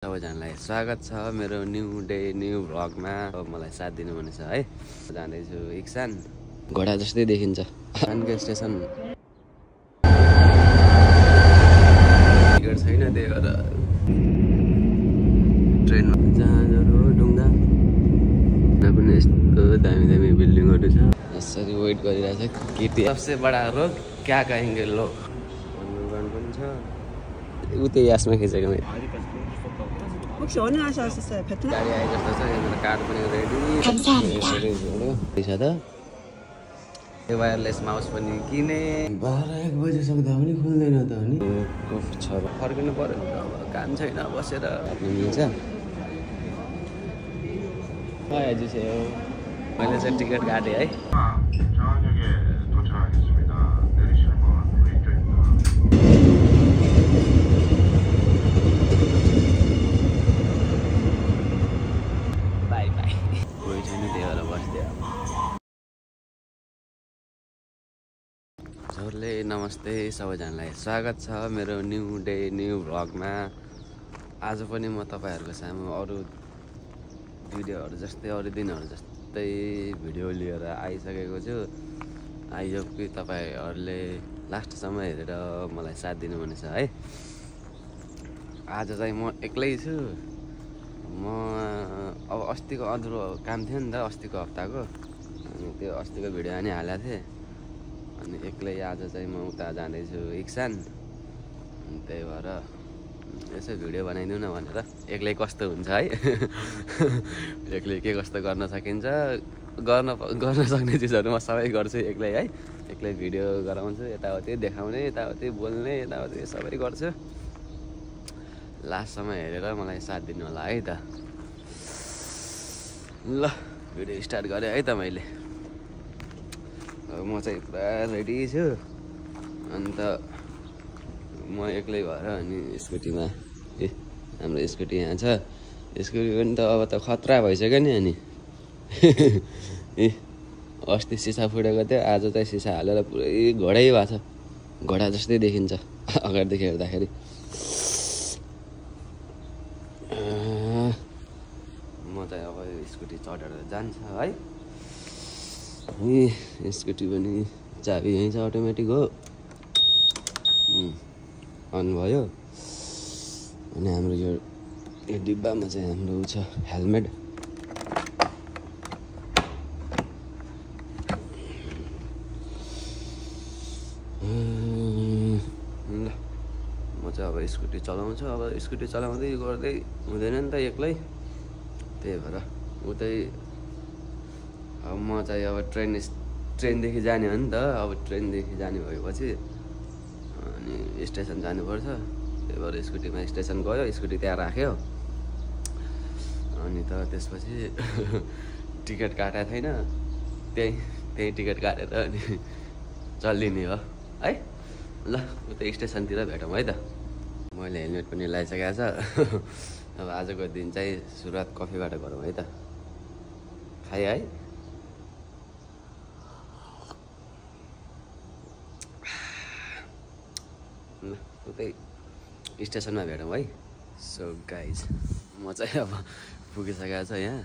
सबैजनालाई स्वागत छ मेरो न्यू डे न्यू भ्लगमा। मलाई साथ दिनु भनेछ है। जाँदैछु इक्सान। घोडा जस्तै देखिन्छ खानको स्टेसन। टिकट छैन त्यही भएर ट्रेनमा जहाजहरू ढुङ्गा पनि यस्तो दामी दामी बिल्डिङहरू छ। यसरी वेट गरिरहेछ केटी। सबसे बडा रोग क्या कहेंगे लोग भन्नु पनि छ। उतै यासमा खिचेको मैले 혹시 어느 나라셨어요? 베트남? गाडी आए जस्तो छ। यहाँ कार्ड पनि रेडी छ त। यो वायरलेस माउस पनि किने। 12-1 बजे सक्दा पनि खुल्दैन त अनि कफी छ फर्किनु पर्यो। अब काम छैन बसेर मिल्छ। आज चाहिँ मैले चाहिँ टिकट काटेँ है। हजुरले नमस्ते सबैजनालाई स्वागत छ मेरो न्यू डे न्यू भ्लगमा। आज पनि म तपाईहरुको सामु अरु भिडियोहरु जस्तै अरु दिनहरु जस्तै भिडियो लिएर आइसकेको छु। आई होप कि तपाईहरुले लास्टसम्म हेरेर मलाई साथ दिनु भनेछ है। आज चाहिँ म एक्लै छु। म अब अस्तिको अधुरो काम थियो नि त अस्तिको हप्ताको। अनि त्यो अस्तिको भिडियो पनि हालेको थिएँ। अनि एक्लै आज चाहिँ म उता जाँदैछु इक्सान। त्यही भएर यसो भिडियो बनाइदिउँ न भनेर। एक्लै कस्तो हुन्छ है। एक्लै के कस्तो गर्न सकिन्छ। गर्न सक्ने चिजहरू म सबै गर्छु एक्लै है। एक्लै भिडियो गराउँछु, यताउति देखाउने, यताउति बोल्ने, यताउति सबै गर्छु। लास्टसम्म हेरेर मलाई साथ दिनु होला है त। ल भिडियो स्टार्ट गरेँ है त मैले। म चाहिँ पुरा रेडी छु। अन्त म एक्लै भएर अनि स्कुटीमा हाम्रो स्कुटी यहाँ छ। स्कुटी पनि त अब त खतरा भइसक्यो नि। अनि अस्ति सिसा फुटेको थियो, आज चाहिँ सिसा हालेर पुरै घोडै भएको छ। घोडा जस्तै देखिन्छ अगाडिदेखि हेर्दाखेरि। म चाहिँ अब स्कुटी चढेर जान्छ है। स्कुटी पनि चाबी यहीँ छ, अटोमेटिक हो। अन भयो। अनि हाम्रो यो डिब्बामा चाहिँ हाम्रो छ हेलमेट। ल म चाहिँ अब स्कुटी चलाउँछु। अब स्कुटी चलाउँदै गर्दै हुँदैन नि त एक्लै। त्यही भएर उतै अब म चाहिँ अब ट्रेनदेखि जाने हो नि त। अब ट्रेनदेखि जाने भएपछि अनि स्टेसन जानुपर्छ। त्यही भएर स्कुटीमा स्टेसन गयो, स्कुटी त्यहाँ राख्यो। अनि त त्यसपछि टिकट काटेको छैन, त्यही टिकट काटेर अनि चल्लिने हो है। ल उतै स्टेसनतिर भेटौँ है त। मैले हेलमेट पनि लगाइसकेको छ। अब आजको दिन चाहिँ सुरुवात कफीबाट गरौँ है त। खाएँ है। ल उतै स्टेसनमा भेटौँ है। सो गाइज म चाहिँ अब पुगिसकेको छ यहाँ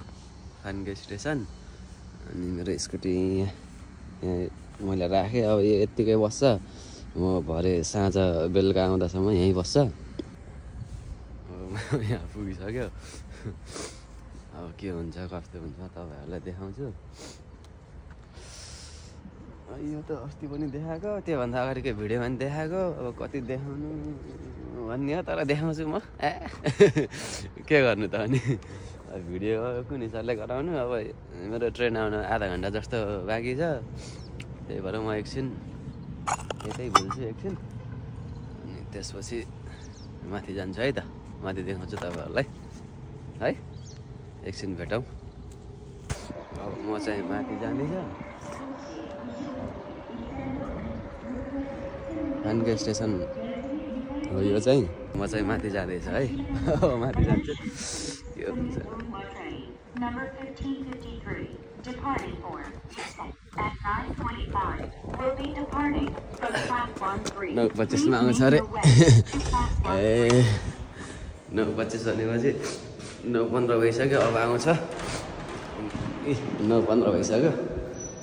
खानको स्टेसन। अनि मेरो स्कुटी यहाँ मैले राखेँ। अब यो यत्तिकै बस्छ। म भरे साँझ बेलुका आउँदासम्म यहीँ बस्छ। अब यहाँ पुगिसक्यो। अब के हुन्छ कस्तो हुन्छ तपाईँहरूलाई देखाउँछु। यो त अस्ति पनि देखाएको, त्योभन्दा अगाडिको भिडियोमा पनि देखाएको। अब कति देखाउनु भन्ने हो, तर देखाउँछु म। के गर्नु त अनि भिडियो कुन हिसाबले गराउनु। अब मेरो ट्रेन आउनु आधा घन्टा जस्तो बाँकी छ। त्यही भएर म एकछिन यतै भुल्छु एकछिन। अनि त्यसपछि माथि जान्छु है त। माथि देखाउँछु तपाईँहरूलाई है। एकछिन भेटौँ। अब म चाहिँ माथि जाँदैछु। खानको स्टेसन हो यो चाहिँ। म चाहिँ माथि जाँदैछु है। माथि जान्छु के हुन्छ। नौ 25 मा आउँछ अरे। ए 9:25 भनेपछि 9:15 भइसक्यो। अब आउँछ 9:15 भइसक्यो।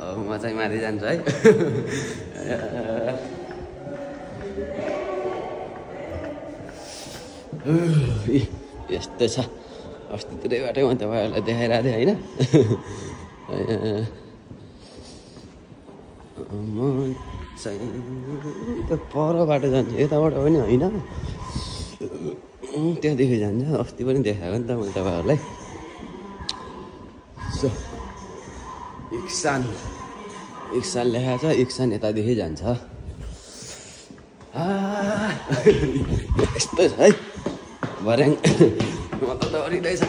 अब म चाहिँ माथि जान्छु है। यस्तो छ। अस्तितिरैबाटै म तपाईँहरूलाई देखाइरहेको थिएँ होइन। म चाहिँ त्यो पर बाटो जान्छु, यताबाट पनि होइन, त्यहाँदेखि जान्छ। अस्ति पनि देखाएको नि त मैले तपाईँहरूलाई। सो इक्सान लेखाएको छ, इक्सान यतादेखि जान्छ। यस्तो छ है भर्याङ। म त डरिँदैछ।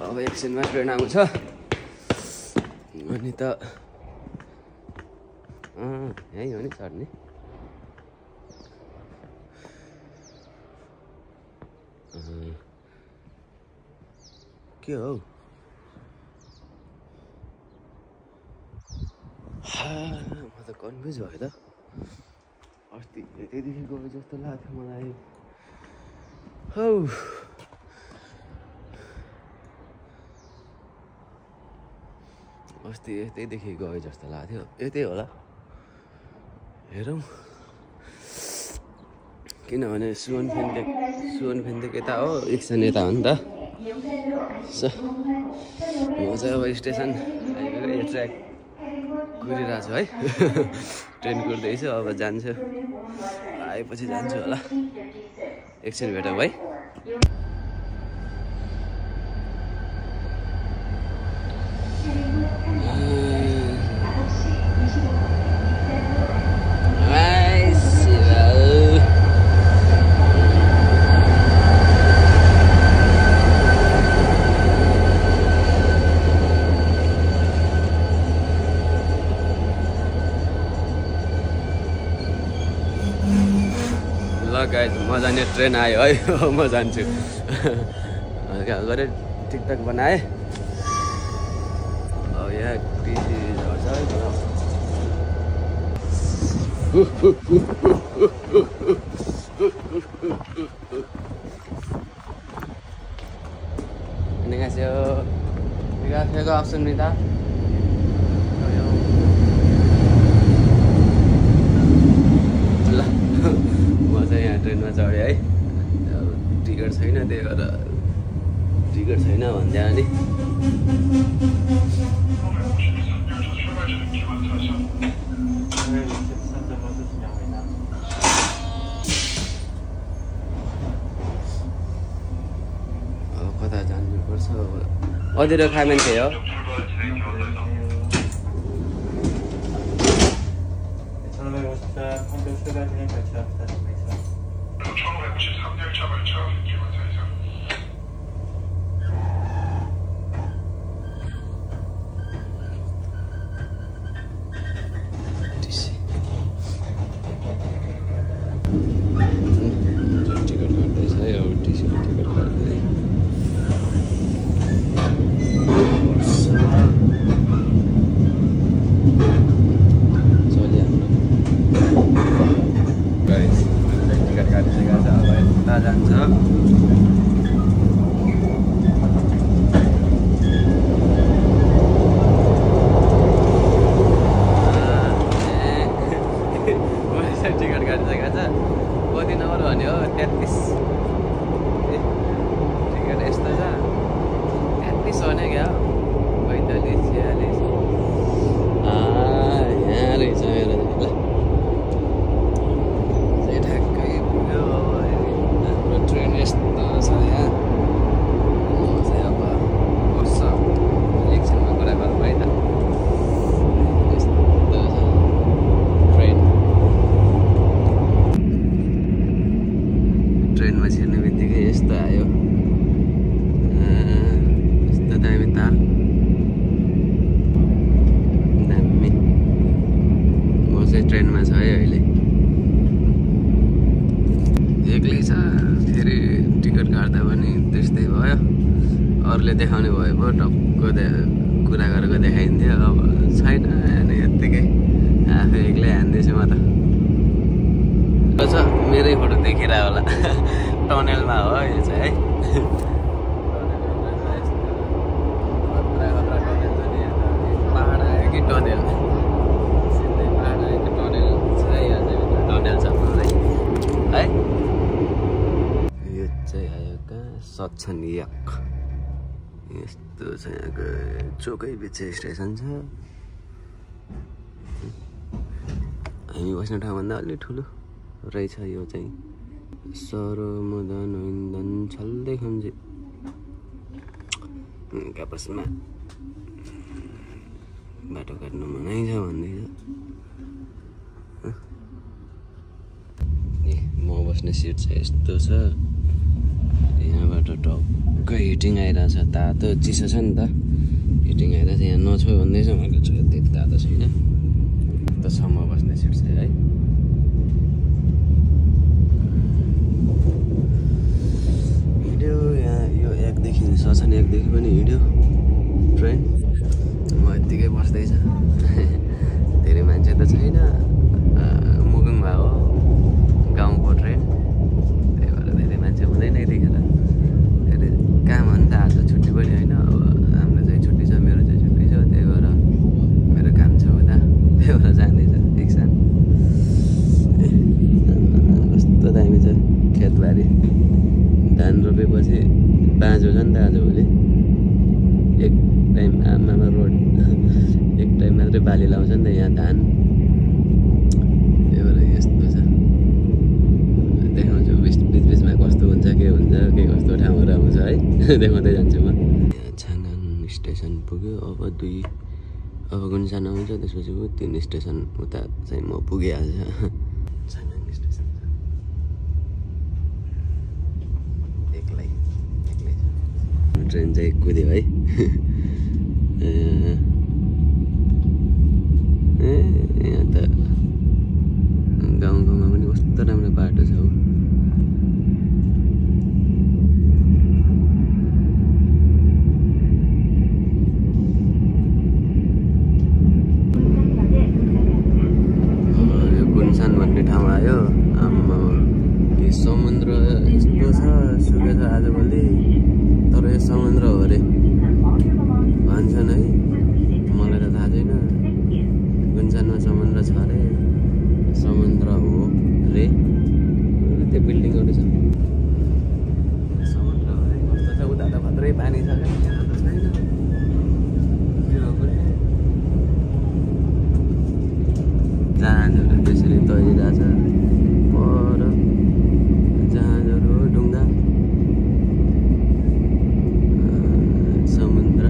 अब एकछिनमा ट्रेन आउँछ अनि त यहीँ हो नि चढ्ने। के हो म त कन्फ्युज भयो त। अस्ति यतैदेखि गयो जस्तो लाग्थ्यो मलाई। हौ अस्ति यतैदेखि गयो जस्तो लाग्थ्यो। यतै होला हेरौँ। किनभने सुवन फेन्देक यता हो, इक्सन यता हो नि त। म चाहिँ अब स्टेसन आइपुग्यो। यो ट्र्याक कुरिरहेको छु है। ट्रेन कुर्दैछु। अब जान्छु, आएपछि जान्छु होला। एकछिन भेटौँ है। गाइस म जाने ट्रेन आयो है। म जान्छु। गरेँ टिकटक बनाएँ। अब यहाँ टिसी झर्छ है। Dikasih option minta. म चाहिँ यहाँ ट्रेनमा चढेँ है। टिकट छैन, त्यही भएर टिकट छैन भन्दै अनि अब कता जानुपर्छ। अधुरो खाए मान्छे हो। कति नम्बर भन्यो 33 टिकट यस्तो छ 33 भने क्या 45 46 यहाँ रहेछ मेरो ल ठ्याक्कै पुग्यो। हाम्रो ट्रेन यस्तो छ यहाँ। म चाहिँ अब बस्छ एकछिनमा कुरा गरौँ है त। ट्रेनमा छिर्ने बित्तिकै यस्तो आयो। यस्तो दामी ताल दामी। म चाहिँ ट्रेनमा छ है अहिले। एक्लै छ। फेरि टिकट काट्दा पनि त्यस्तै भयो। अरूले देखाउने भए पो टक्क कुरा गरेको देखाइन्थ्यो। अब छैन यत्तिकै आफै एक्लै हान्दैछु म त छ मेरै फोटो देखिरहेको होला टनेलमा हो यो चाहिँ है पहाड आयो कि टनेल सिधै पहाड आयो कि टनेल छ यहाँ चाहिँ टनेल छ पुरै है यो चाहिँ आयो कहाँ सच्छन यक यस्तो छ यहाँको चोकै बिच स्टेसन छ हामी बस्ने ठाउँभन्दा अलि ठुलो रहेछ यो चाहिँ सरमदन इन्धन छल्दै खम्जे क्यापसमा बाटो काट्नु मनै छ भन्दैछ ए म बस्ने सिट चाहिँ यस्तो छ यहाँबाट टक्कै हिटिङ आइरहेछ तातो चिसो छ नि त हिटिङ आइरहेछ यहाँ नछो भन्दैछ मैले छु त्यति तातो छैन त छ म बस्ने सिट चाहिँ है हिँड्यो यहाँ यो एकदेखि सछन एकदेखि पनि हिँड्यो ट्रेन म यत्तिकै बस्दैछ धेरै मान्छे त छैन मुगुङ भएको गाउँको ट्रेन त्यही भएर धेरै मान्छे हुँदैन यतिखेर धेरै काम हो नि त आज छुट्टी पनि होइन अब हाम्रो चाहिँ छुट्टी छ मेरो चाहिँ छुट्टी छ त्यही भएर मेरो काम छ उता त्यही भएर जाँदैछ एकसान कस्तो दामी छ खेतबारी धान रोपेपछि बाँझो छ नि त आजभोलि एक टाइम आमामा रोड एक टाइम मात्रै बाली लाउँछ नि त यहाँ धान त्यही भएर यस्तो छ देखाउँछु बिचबिचमा कस्तो हुन्छ के कस्तो ठाउँहरू आउँछ है देखाउँदै जान्छु म यहाँ छाङाङ स्टेसन पुग्यो अब गुन्सान आउँछ त्यसपछि 3 स्टेसन उता चाहिँ म पुगिहाल्छ छाङाङ स्टेसन एक्लै छ ट्रेन चाहिँ कुद्यो है यहाँ त गाउँमा पनि कस्तो राम्रो बाटो छ हौ यो गुन्सान भन्ने ठाउँ आयो आम्मा यो समुद्र यस्तो छ सुकेछ आजभोलि तर यो समुद्र हो अरे भन्छन् है मलाई त थाहा छैन गुन्सानमा समुद्र छ अरे समुद्र हो रे त्यो बिल्डिङहरू छ समुद्र हो रे कस्तो छ उता त भत्रै पानी छ क्या यहाँ त छैन जहाजहरू त्यसरी तैरिरहेछ पर जहाजहरू ढुङ्गा समुद्र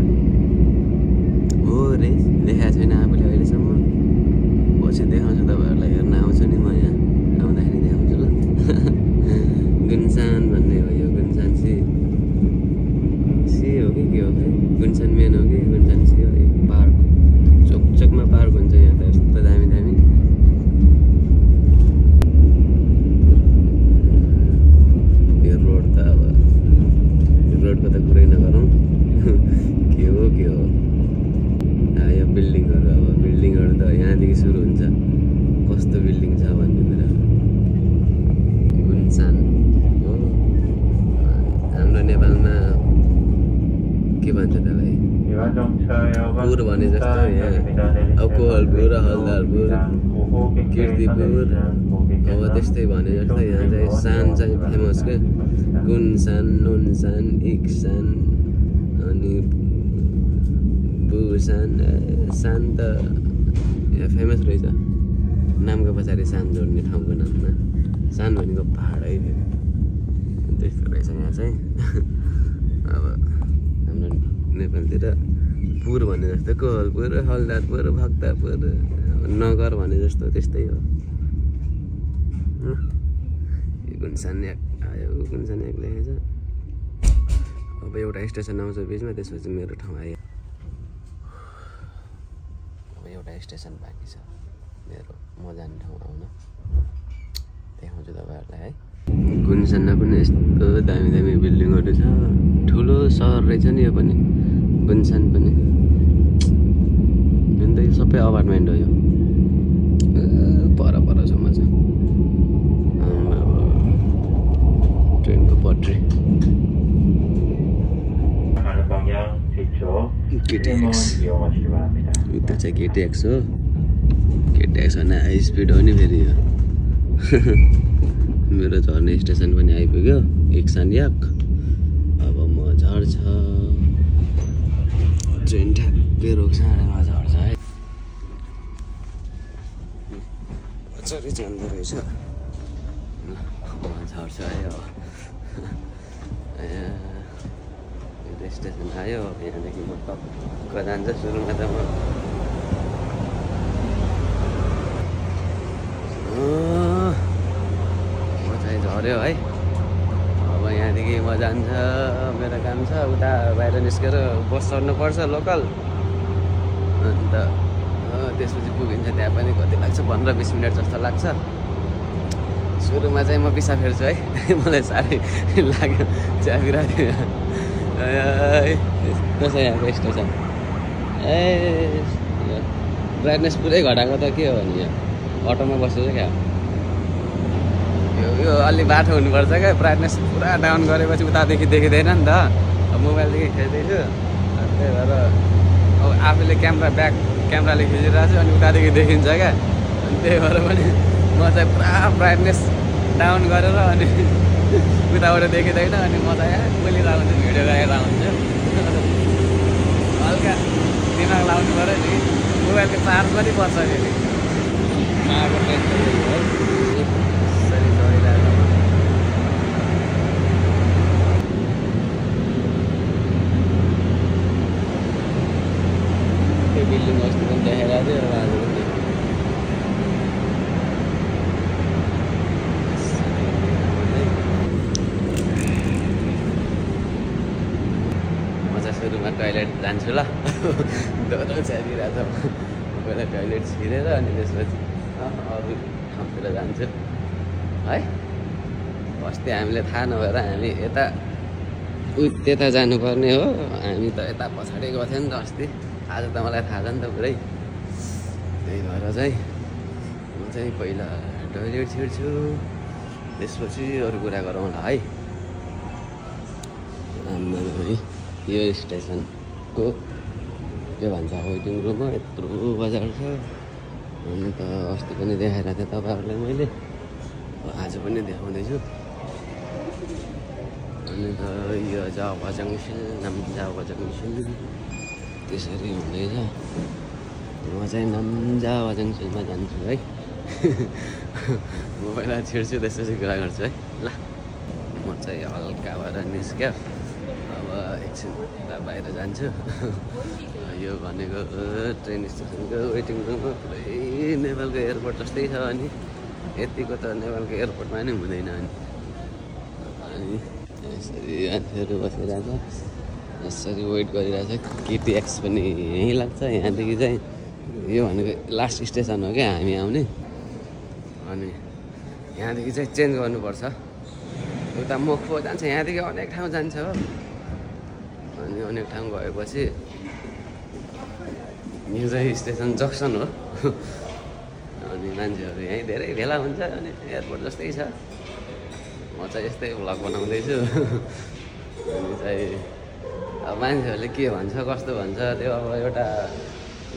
हो रे देखाएको छैन आफूले अहिलेसम्म पछि देखाउँछु तपाईँहरूलाई हेर्न आउँछु नि म यहाँ आउँदाखेरि देखाउँछु ल गुन्सान भन्ने हो यो गुन्सान सी हो कि के हो खै गुन्सान मेन हो कि गुन्सान सी हो एक पार्क चोकमा पार्क हुन्छ यहाँ त यस्तो दामी दामी यो रोड त अब रोडको त कुरै नगरौँ के हो यो बिल्डिङहरू अब बिल्डिङहरू त यहाँदेखि सुरु हुन्छ कस्तो बिल्डिङ छ भन्ने कुरा गुन्सान हो हाम्रो नेपालमा के भन्छ त्यसलाई पुर भने जस्तो यहाँ अब कोहलपुर हलदारपुर किर्तिपुर अब त्यस्तै भने जस्तो यहाँ चाहिँ सान चाहिँ फेमस क्या गुन्सान नुनसान इक्सान अनि बुसान सान त यहाँ फेमस रहेछ नामको पछाडि सान जोड्ने ठाउँको नाममा सान भनेको पहाड है त्यस्तो रहेछ यहाँ चाहिँ अब हाम्रो नेपालतिर पुर भने जस्तो कोहलपुर हलदारपुर भक्तपुर नगर भने जस्तो त्यस्तै हो गुन्सान आयो गुन्सान एक लेखेछ अब एउटा स्टेसन आउँछ बिचमा त्यसपछि मेरो ठाउँ आयो अब एउटा स्टेसन बाँकी छ मेरो म जाने ठाउँ आउन देखाउँछु तपाईँहरूलाई है गुन्सानमा पनि यस्तो दामी दामी बिल्डिङहरू छ ठुलो सहर रहेछ नि यो पनि गुन्सान पनि अन्त यो सबै अपार्टमेन्ट हो यो इन्ट्री KTX त्यो चाहिँ KTX हो KTX भने हाई स्पिड हो नि फेरि यो मेरो झर्ने स्टेसन पनि आइपुग्यो एकसानयाक अब म झर्छ ट्रेन ठ्याक्कै रोक्छ अडेमा झर्छ है कसरी जाँदो रहेछ झर्छ है अब स्टेसन आयो यहाँदेखि म टक्क जान्छ सुरुमा त म चाहिँ झऱ्यो है अब यहाँदेखि म जान्छ मेरो काम छ उता बाहिर निस्केर बस चढ्नुपर्छ लोकल अन्त त्यसपछि पुगिन्छ त्यहाँ पनि कति लाग्छ 15-20 मिनट जस्तो लाग्छ सुरुमा चाहिँ म पिसा फेर्छु है मलाई साह्रै लाग्यो चिया बिरायो कसै यहाँको स्टेसन ए ब्राइटनेस पुरै घटाएको त के हो नि यहाँ अटोमा बसेको क्या यो अलि बाटो हुनुपर्छ क्या ब्राइटनेस पुरा डाउन गरेपछि उतादेखि देखिँदैन नि त अब मोबाइलदेखि खेल्दैछु त्यही भएर अब आफूले क्यामेराले खिचिरहेको छु अनि उतादेखि देखिन्छ क्या अनि त्यही भएर पनि म चाहिँ पुरा ब्राइटनेस डाउन गरेर अनि उताबाट देखिँदैन अनि म त यहाँ बोलिरहेको हुन्छु भिडियो गरेर हुन्छु हल्का दिमाग लाउनु पऱ्यो नि मोबाइलको चार्ज पनि पर्छ फेरि आएको टेन्सन है यसरी चलिरहेको त्यो बिल्डिङ अस्ति पनि देखाइरहेको थियो आज पनि सुरुमा टोइलेट जान्छु ल डोरो छाडिरहेको छ पहिला टोइलेट छिरेर अनि त्यसपछि अरू ठाउँतिर जान्छु है अस्ति हामीले थाहा नभएर हामी यता त्यता जानुपर्ने हो हामी त यता पछाडि गएको थियो नि त अस्ति आज त मलाई थाहा छ नि त पुरै त्यही भएर चाहिँ म चाहिँ पहिला टोइलेट छिर्छु त्यसपछि अरू कुरा गरौँ होला है है यो स्टेसनको के भन्छ वेटिङ रुम हो यत्रो बजार छ अनि त अस्ति पनि देखाइरहेको थिएँ तपाईँहरूलाई मैले आज पनि देखाउँदैछु अनि त यो जावा जङ्सन नामजावा जङ्सन त्यसरी हुँदैछ म चाहिँ नामजावा जङ्सनमा जान्छु है म पहिला छिर्छु त्यसपछि कुरा गर्छु है ल म चाहिँ हल्का भएर निस्क्यो एकछिन बाहिर जान्छु यो भनेको ट्रेन स्टेसनको वेटिङ रुममा पुरै नेपालको एयरपोर्ट जस्तै छ अनि यतिको त नेपालको एयरपोर्टमा नै हुँदैन अनि यसरी मान्छेहरू बसिरहेछ यसरी वेट गरिरहेछ KTX पनि यहीँ लाग्छ यहाँदेखि चाहिँ यो भनेको लास्ट स्टेसन हो क्या हामी आउने अनि यहाँदेखि चाहिँ चेन्ज गर्नुपर्छ उता मोक्पो जान्छ यहाँदेखि अनेक ठाउँ जान्छ हो अनि अनेक ठाउँ गएपछि यो चाहिँ स्टेसन जक्सन हो अनि मान्छेहरू यहीँ धेरै भेला हुन्छ अनि एयरपोर्ट जस्तै छ म चाहिँ यस्तै भ्लग बनाउँदैछु अनि चाहिँ अब मान्छेहरूले के भन्छ कस्तो भन्छ त्यो अब एउटा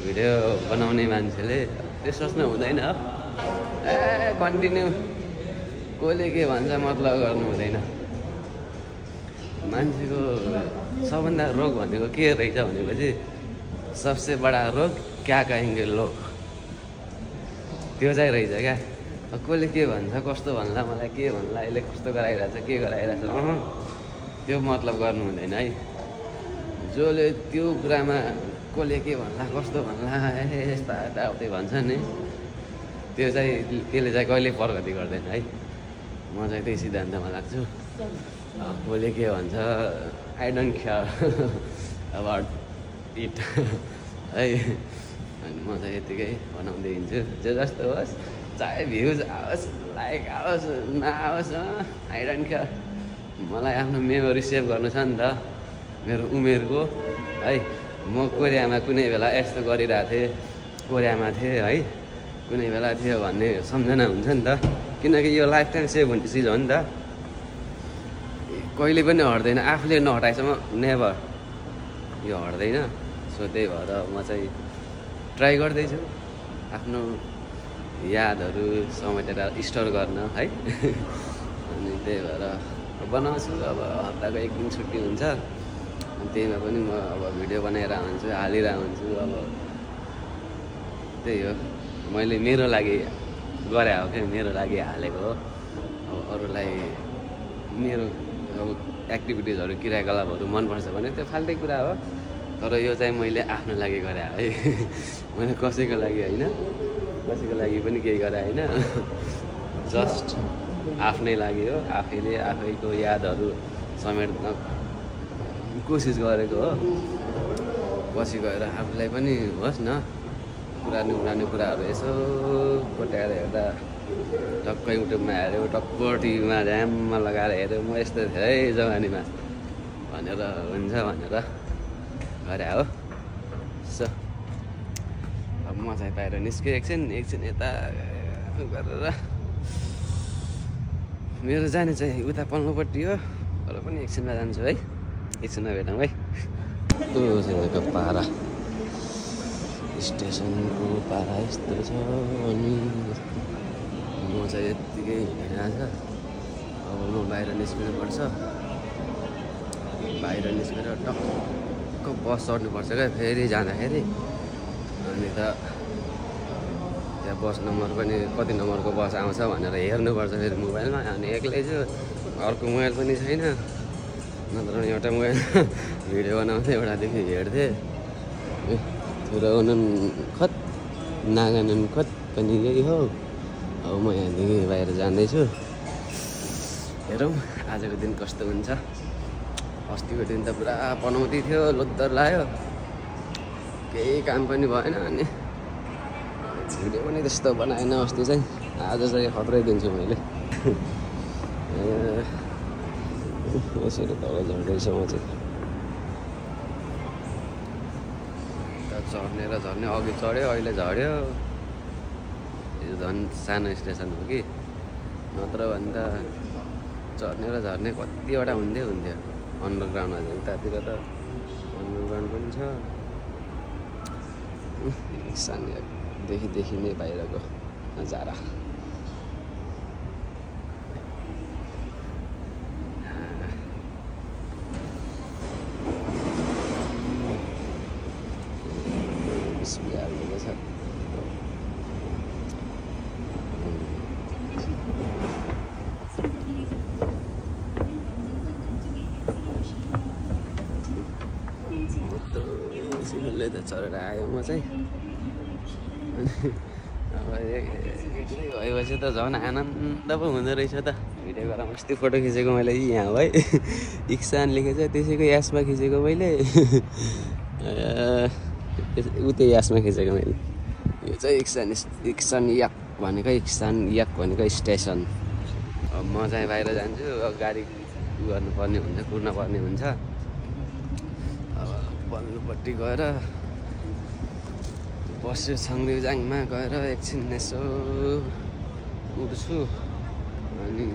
भिडियो बनाउने मान्छेले त्यो सोच्नु हुँदैन ए कन्टिन्यू कसले के भन्छ मतलब गर्नु हुँदैन मान्छेको सबभन्दा रोग भनेको के रहेछ भनेपछि सबसे बडा रोग क्या कहेंगे लोग त्यो चाहिँ रहेछ क्या कसले के भन्छ कस्तो भन्ला मलाई के भन्ला यसले कस्तो गराइरहेछ के गराइरहेछ त्यो मतलब गर्नु हुँदैन है जसले त्यो कुरामा कसले के भन्ला कस्तो भन्ला यस्ता यताउति भन्छ नि त्यसले चाहिँ कहिले प्रगति गर्दैन है म चाहिँ त्यही सिद्धान्तमा लाग्छु कसले के भन्छ I don't care about it है अनि म चाहिँ यतिकै बनाउँदै हिँड्छु जे जस्तो होस् चाहे भ्युज आओस् लाइक आओस् नआओस् आई डोन्ट केयर मलाई आफ्नो मेमोरी सेभ गर्नु छ नि त मेरो उमेरको है म कोरियामा कुनै बेला यस्तो गरिरहेको थिएँ कोरियामा थिएँ है कुनै बेला थियो भन्ने सम्झना हुन्छ नि त किनकि यो लाइफ टाइम सेभ हुने चिज हो नि त कहिले पनि हट्दैन, आफूले नहटाएसम्म नेभर यो हट्दैन। सो त्यही भएर म चाहिँ ट्राई गर्दैछु आफ्नो यादहरू समेटेर स्टोर गर्न है। अनि त्यही भएर बनाउँछु। अब हप्ताको 1 दिन छुट्टी हुन्छ, अनि त्यहीमा पनि म अब भिडियो बनाएर हुन्छु, हालिरहेको हुन्छु। अब त्यही हो, मैले मेरो लागि गरे हो क्या, मेरो लागि हालेको हो। अब अरूलाई मेरो अब एक्टिभिटिजहरू क्रियाकलापहरू मनपर्छ भने त्यो फाल्टै कुरा हो, तर यो चाहिँ मैले आफ्नो लागि गरे है। मैले कसैको लागि होइन, कसैको लागि पनि केही गरे होइन, जस्ट आफ्नै लागि हो। आफैले आफैको यादहरू समेट्न कोसिस गरेको हो। पछि गएर आफूलाई पनि होस् न पुरानो कुराहरू यसो कोट्याएर हेर्दा, टक्कै युट्युबमा हेऱ्यो, टक्क टिभीमा ड्याममा लगाएर हेऱ्यो, म यस्तो धेरै जवानीमा भनेर हुन्छ भनेर गरे हो। सो अब म चाहिँ बाहिर निस्केँ, एकछिन यता गरेर मेरो जाने चाहिँ उता पल्लोपट्टि हो, तर पनि एकछिनमा जान्छु है, एकछिनमा भेटौँ है। त्यो पारा स्टेसनको पारा यस्तो छ। अनि म चाहिँ यत्तिकै हिँडिरहेको छ। अब म बाहिर निस्किनुपर्छ, बाहिर निस्केर टक्क बस चढ्नुपर्छ क्या फेरि जाँदाखेरि। अनि त त्यहाँ बस नम्बर पनि कति नम्बरको बस आउँछ भनेर हेर्नुपर्छ फेरि मोबाइलमा। अनि एक्लै छु, अर्को मोबाइल पनि छैन, नत्र एउटा मोबाइल भिडियो बनाउँदै एउटादेखि हेर्थेँ। थुराउनन् खत नागानन् खत पनि यही हो। अब म यहाँदेखि बाहिर जाँदैछु, हेरौँ आजको दिन कस्तो हुन्छ। अस्तिको दिन त पुरा पनौती थियो, लोद्दर लाग्यो, केही काम पनि भएन। अनि भिडियो पनि त्यस्तो बनाएन अस्ति चाहिँ, आज चाहिँ खत्रै दिन्छु मैले। यसरी तल झर्दैछ म चाहिँ। चढ्ने र झर्ने, अघि चढ्यो अहिले झऱ्यो। यो झन् सानो स्टेसन हो कि, नत्र भने त चढ्ने र झर्ने कतिवटा हुन्थ्यो। अन्डरग्राउन्ड अझ उतातिर त अन्डरग्राउन्ड पनि छ। सानोदेखि नै बाहिरको नजारा। सिलले त चढेर आयो म चाहिँ। अब एक्लै भएपछि त झन् आनन्द पो हुँदो रहेछ त। भिडियो गराउँ, अस्ति फोटो खिचेको मैले यहाँ है, इक्सान लेखेको छ, त्यसैको यासमा खिचेको मैले, उतै यासमा खिचेको मैले। यो चाहिँ इक्सान याक भनेको स्टेसन। अब म चाहिँ बाहिर जान्छु, अब गाडी गर्नुपर्ने हुन्छ, कुर्न पर्ने हुन्छ। अब पल्लोपट्टि गएर बस्यो, छङ्रिजाङमा गएर एकछिन यसो उठ्छु, अनि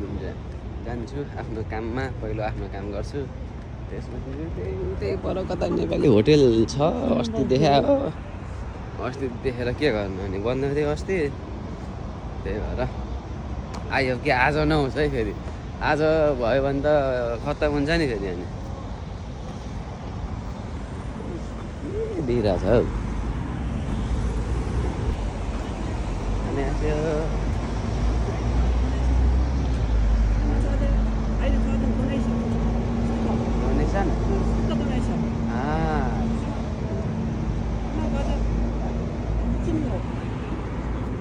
जान्छु आफ्नो काममा। पहिलो आफ्नो काम गर्छु, त्यसपछि त्यही पर कता नेपाली होटेल छ, अस्ति देखायो। अस्ति देखेर के गर्नु, अनि बन्द थियो अस्ति, त्यही भएर आयो कि आज नहोस् है फेरि। आज भयो भने त खत्तम हुन्छ नि फेरि। अनि दिइरहेछ हौ।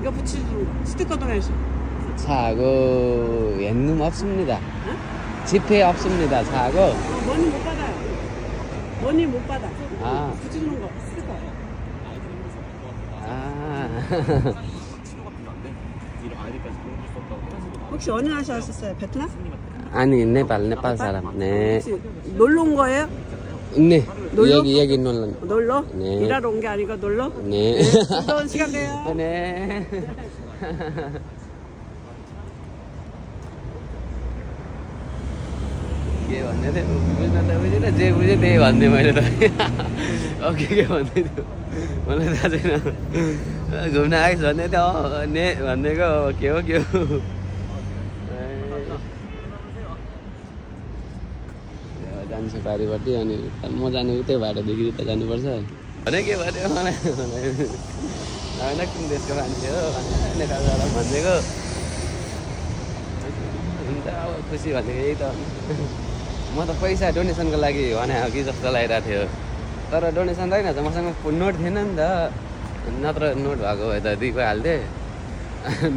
이거 붙이는 스티커 도네이션. 차하고 현금 없습니다. 지폐 없습니다. 차하고. 머니 못 받아요. 머니 못 받아. 아. 붙이는 거 스티커. 아. 혹시 어느 나라 하셨어요? 베트남? 아니 네팔 사람. 네. 혹시 놀러 온 거예요? 네. 놀러? 여기 놀러. 놀러? 네. 일하러 온 게 아니고 놀러? 네. 즐거운 시간 돼요. 네. के भन्ने थियो बुझ्न त बुझेन जे बुझेँ त्यही भन्ने मैले त अब के भन्दै थियो मलाई थाहा छैन घुम्न आइस् भन्दै थियो ने भनिदिएको के हो जान्छु बारीपट्टि अनि म जानेको त्यही बाटोदेखि त जानुपर्छ भने के भन्यो मलाई होइन कुन देशको मान्छे हो नेपाल जाँदा भनिदिएको हुन्छ अब खुसी भनेको यही त म त पैसा डोनेसनको लागि भने हो कि जस्तो लागिरहेको थियो तर डोनेसन रहेन त मसँग नोट थिएन नि त नत्र नोट भएको भए त दिइहाल्थेँ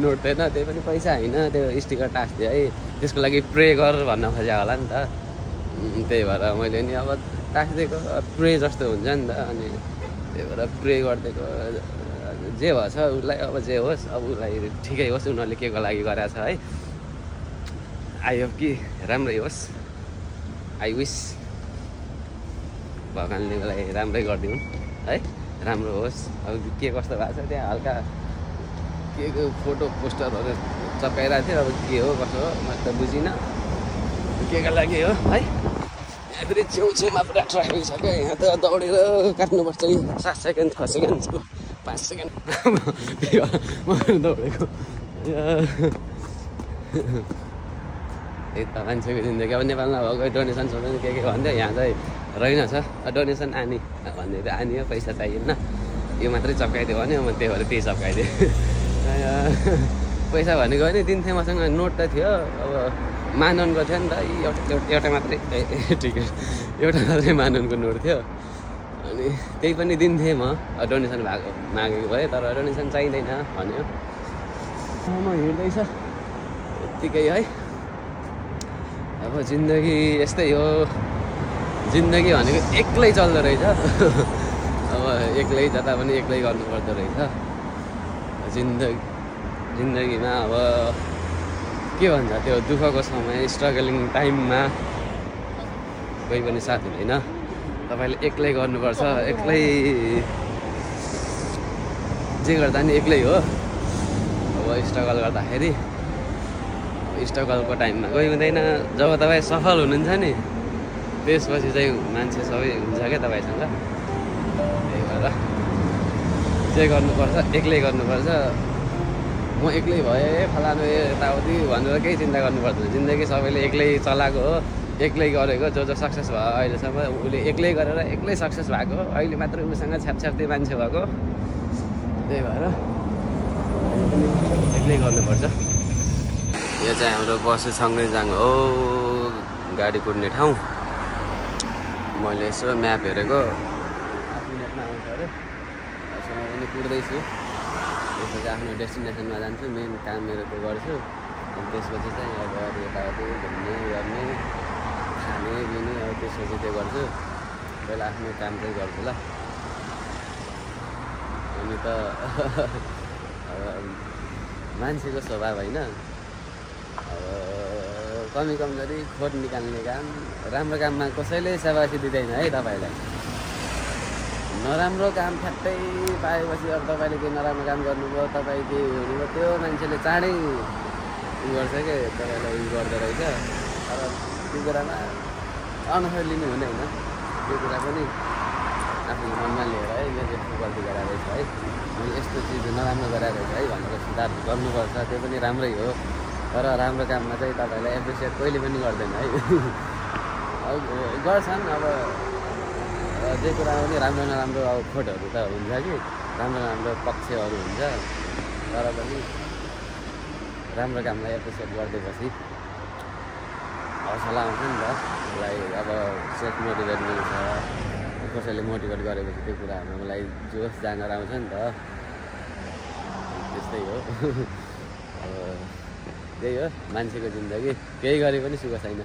नोट थिएन त्यही पनि पैसा होइन त्यो स्टिकर टाँस्थ्यो है त्यसको लागि प्रे गर भन्न खोजेको होला नि त त्यही भएर मैले नि अब टाँसिदिएको प्रे जस्तो हुन्छ नि त अनि त्यही भएर प्रे गरिदिएको जे भएछ उसलाई अब जे होस् अब उसलाई ठिकै होस् उनीहरूले के को लागि गरेको छ है आई होप कि राम्रै होस् आई विस भगवान्ले उसलाई राम्रै गरिदिउन् है राम्रो होस् अब के कस्तो भएको छ त्यहाँ हल्का के फोटो पोस्टरहरू चपाइरहेको थियो अब के हो कसो हो मैले त बुझिनँ के को लागि हो है यहाँ फेरि छेउछेउमा पुरा ट्राफिक छ क्या यहाँ त दौडेर काट्नुपर्छ कि 7 सेकेन्ड 6 सेकेन्ड 5 सेकेन्ड म दौडेको त्यही त मान्छेको जिन्दगी अब नेपालमा भएको डोनेसन सोनेसन के भन्थ्यो यहाँ चाहिँ रहेनछ डोनेसन आनी भन्दै थियो आनी हो पैसा चाहिएन यो मात्रै चप्काइदियो भने म त्यही भएर त्यही चप्काइदिएँ पैसा भनेको होइन दिन्थेँ मसँग नोट त थियो अब माननको थियो नि त एउटा मात्रै ठिकै एउटा मात्रै माननको नोट थियो अनि त्यही पनि दिन्थेँ म डोनेसन भएको मागेको भए तर डोनेसन चाहिँदैन भन्यो म हिँड्दैछ यत्तिकै है अब जिन्दगी यस्तै हो जिन्दगी भनेको एक्लै चल्दो रहेछ अब एक्लै जता पनि एक्लै गर्नुपर्दो रहेछ जिन्दगीमा अब के भन्छ त्यो दुःखको समय स्ट्रगलिङ टाइममा कोही पनि साथ हुँदैन तपाईँले एक्लै गर्नुपर्छ एक्लै जे गर्दा नि एक्लै हो अब स्ट्रगल गर्दाखेरि स्ट्रगलको टाइममा कोही हुँदैन जब तपाईँ सफल हुनुहुन्छ नि त्यसपछि चाहिँ मान्छे सबै हुन्छ क्या तपाईँसँग त्यही भएर जे गर्नुपर्छ एक्लै गर्नुपर्छ म एक्लै भएँ फलानु यताउति भनेर केही चिन्ता गर्नु पर्दैन जिन्दगी सबैले एक्लै चलाएको हो एक्लै गरेको जो सक्सेस भयो अहिलेसम्म उसले एक्लै गरेर एक्लै सक्सेस भएको अहिले मात्र उसँग छ्यापछ्याप्दै मान्छे भएको त्यही भएर एक्लै गर्नुपर्छ यो चाहिँ हाम्रो बस सँगैजाङ हो गाडी कुद्ने ठाउँ मैले यसो म्याप हेरेको 8 मिनटमा आउँछ अरे यसमा पनि कुद्दैछु त्यसपछि आफ्नो डेस्टिनेसनमा जान्छु मेन काम मेरो त्यो गर्छु अनि त्यसपछि चाहिँ अब यताउति घुम्ने गर्ने खाने लिने अब त्यसपछि त्यो गर्छु पहिला आफ्नो काम चाहिँ गर्छु ल अनि त अब मान्छेको स्वभाव होइन अब कमी कमजोरी खोट निकाल्ने काम राम्रो काममा कसैले सेवासी दिँदैन है तपाईँलाई नराम्रो काम ठ्याक्कै पाएपछि अब तपाईँले केही नराम्रो काम गर्नुभयो तपाईँ केही हुनुभयो त्यो मान्छेले चाँडै उयो गर्छ क्या तपाईँलाई उयो गर्दो रहेछ तर त्यो कुरामा अनफेयर लिनु हुँदैन त्यो कुरा पनि आफूले मनमा लिएर है मैले यस्तो गल्ती गराएको रहेछ है मैले यस्तो चिज नराम्रो गराएको रहेछ है भनेर सुधार गर्नुपर्छ त्यो पनि राम्रै हो तर राम्रो काममा चाहिँ तपाईँलाई एप्रिसिएट कहिले पनि गर्दैन है गर्छन् अब जे कुरा पनि राम्रो नराम्रो अब खोटहरू त हुन्छ कि राम्रो नराम्रो पक्षहरू हुन्छ तर पनि राम्रो कामलाई एप्रिसिएट गरिदिएपछि हौसला आउँछ नि त उसलाई अब सेल्फ मोटिभेट मिल्छ कसैले मोटिभेट गरेपछि त्यो कुराहरूमा मलाई जोस जाँगर आउँछ नि त त्यस्तै हो अब त्यही हो मान्छेको जिन्दगी केही गरे पनि सुख छैन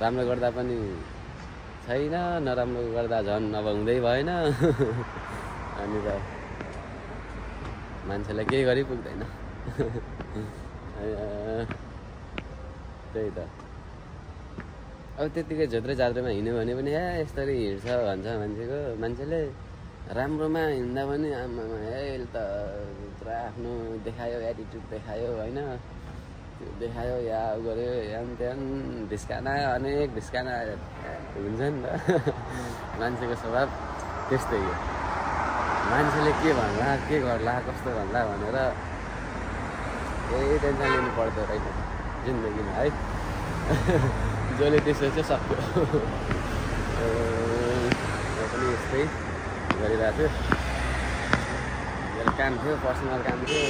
राम्रो गर्दा पनि छैन नराम्रो गर्दा झन् अब हुँदै भएन अनि त मान्छेलाई केही गरी पुग्दैन त्यही त अब त्यतिकै झोत्रै जात्रेमा हिँड्यो भने पनि यस्तरी हिँड्छ भन्छ मान्छेले राम्रोमा हिँड्दा पनि आमामा यसले त पुरा आफ्नो देखायो एटिट्युड देखायो होइन त्यो देखायो या गऱ्यो यान त्यान ढिस्कान आयो अनेक ढिस्कान आयो हुन्छ नि त मान्छेको स्वभाव त्यस्तै हो मान्छेले के भन्ला के गर्ला कस्तो भन्ला भनेर केही टेन्सन लिनु पर्दो रहेछ जिन्दगीमा है जसले त्यसो चाहिँ सक्यो पनि यस्तै गरिरहेको थियो मेरो काम थियो पर्सनल काम थियो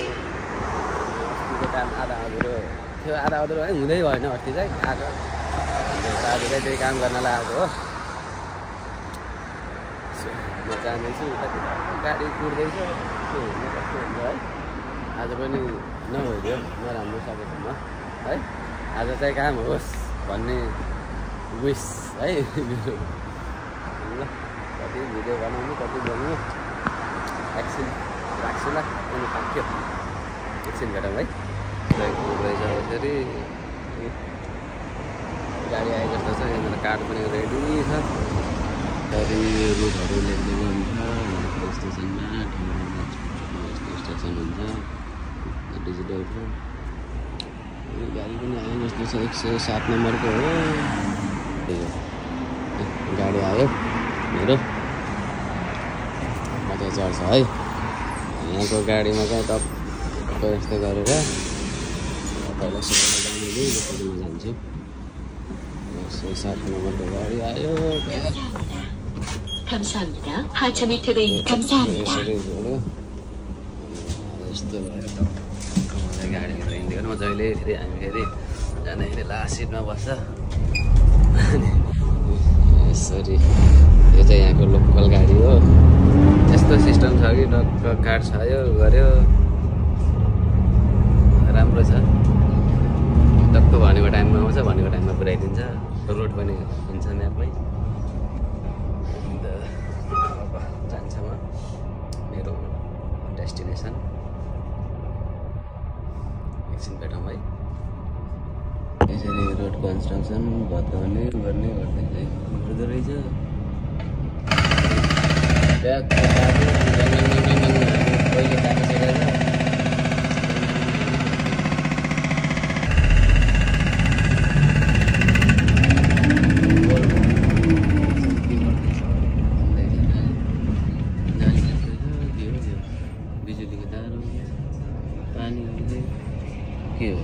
अस्तिको काम आधा अधुरो थियो आधा अधुरो है हुँदै भएन अस्ति चाहिँ आएको आज चाहिँ त्यही काम गर्नलाई आएको हो म जाँदैछु गाडी कुर्दैछ के हुने कस्तो हुन्छ है आज पनि नभइदियो नराम्रो सकेसम्म है आज चाहिँ काम होस् भन्ने विस है मेरो ल कति भिडियो बनाउनु कति बोल्नु एकछिन राख्छु ल अनि पाक्यो एकछिन भेटौँ है कुर्दैछ यसरी गाडी आए जस्तो छ यहाँनिर कार्ड पनि रेडी छ गरी रुटहरू लेख्दै हुन्छ स्टेसनमा ठाउँमा स्टेसन हुन्छ डिजिटल फोन गाडी पनि आयो जस्तो छ 107 नम्बरको हो गाडी आयो मेरो मजा चढ्छ है यहाँको गाडीमा चाहिँ टक्क यस्तो गरेर पहिला सुरुमा जान्छु 107 नम्बरको गाडी आयो 감사합니다. 하천을 트레인 감사합니다. यस्तो भयो गाडीहरू हिँडेको म जहिले फेरि हामी फेरि जाँदाखेरि लास्ट सिटमा बस्छ अनि यसरी यो चाहिँ यहाँको लोकल गाडी हो यस्तो सिस्टम छ कि टक्क कार्ड छायो गऱ्यो राम्रो छ टक्क भनेको टाइममा आउँछ भनेको टाइममा पुऱ्याइदिन्छ रोड पनि हुन्छ म्यापमै अन्त अब जान्छ म मेरो डेस्टिनेसन एकछिन भेटौँ है यसरी रोड कन्स्ट्रक्सन भत्काउने गर्ने गर्दै हुँदो रहेछ पहिले काटिसकेर बिजुलीको तार पानी के हो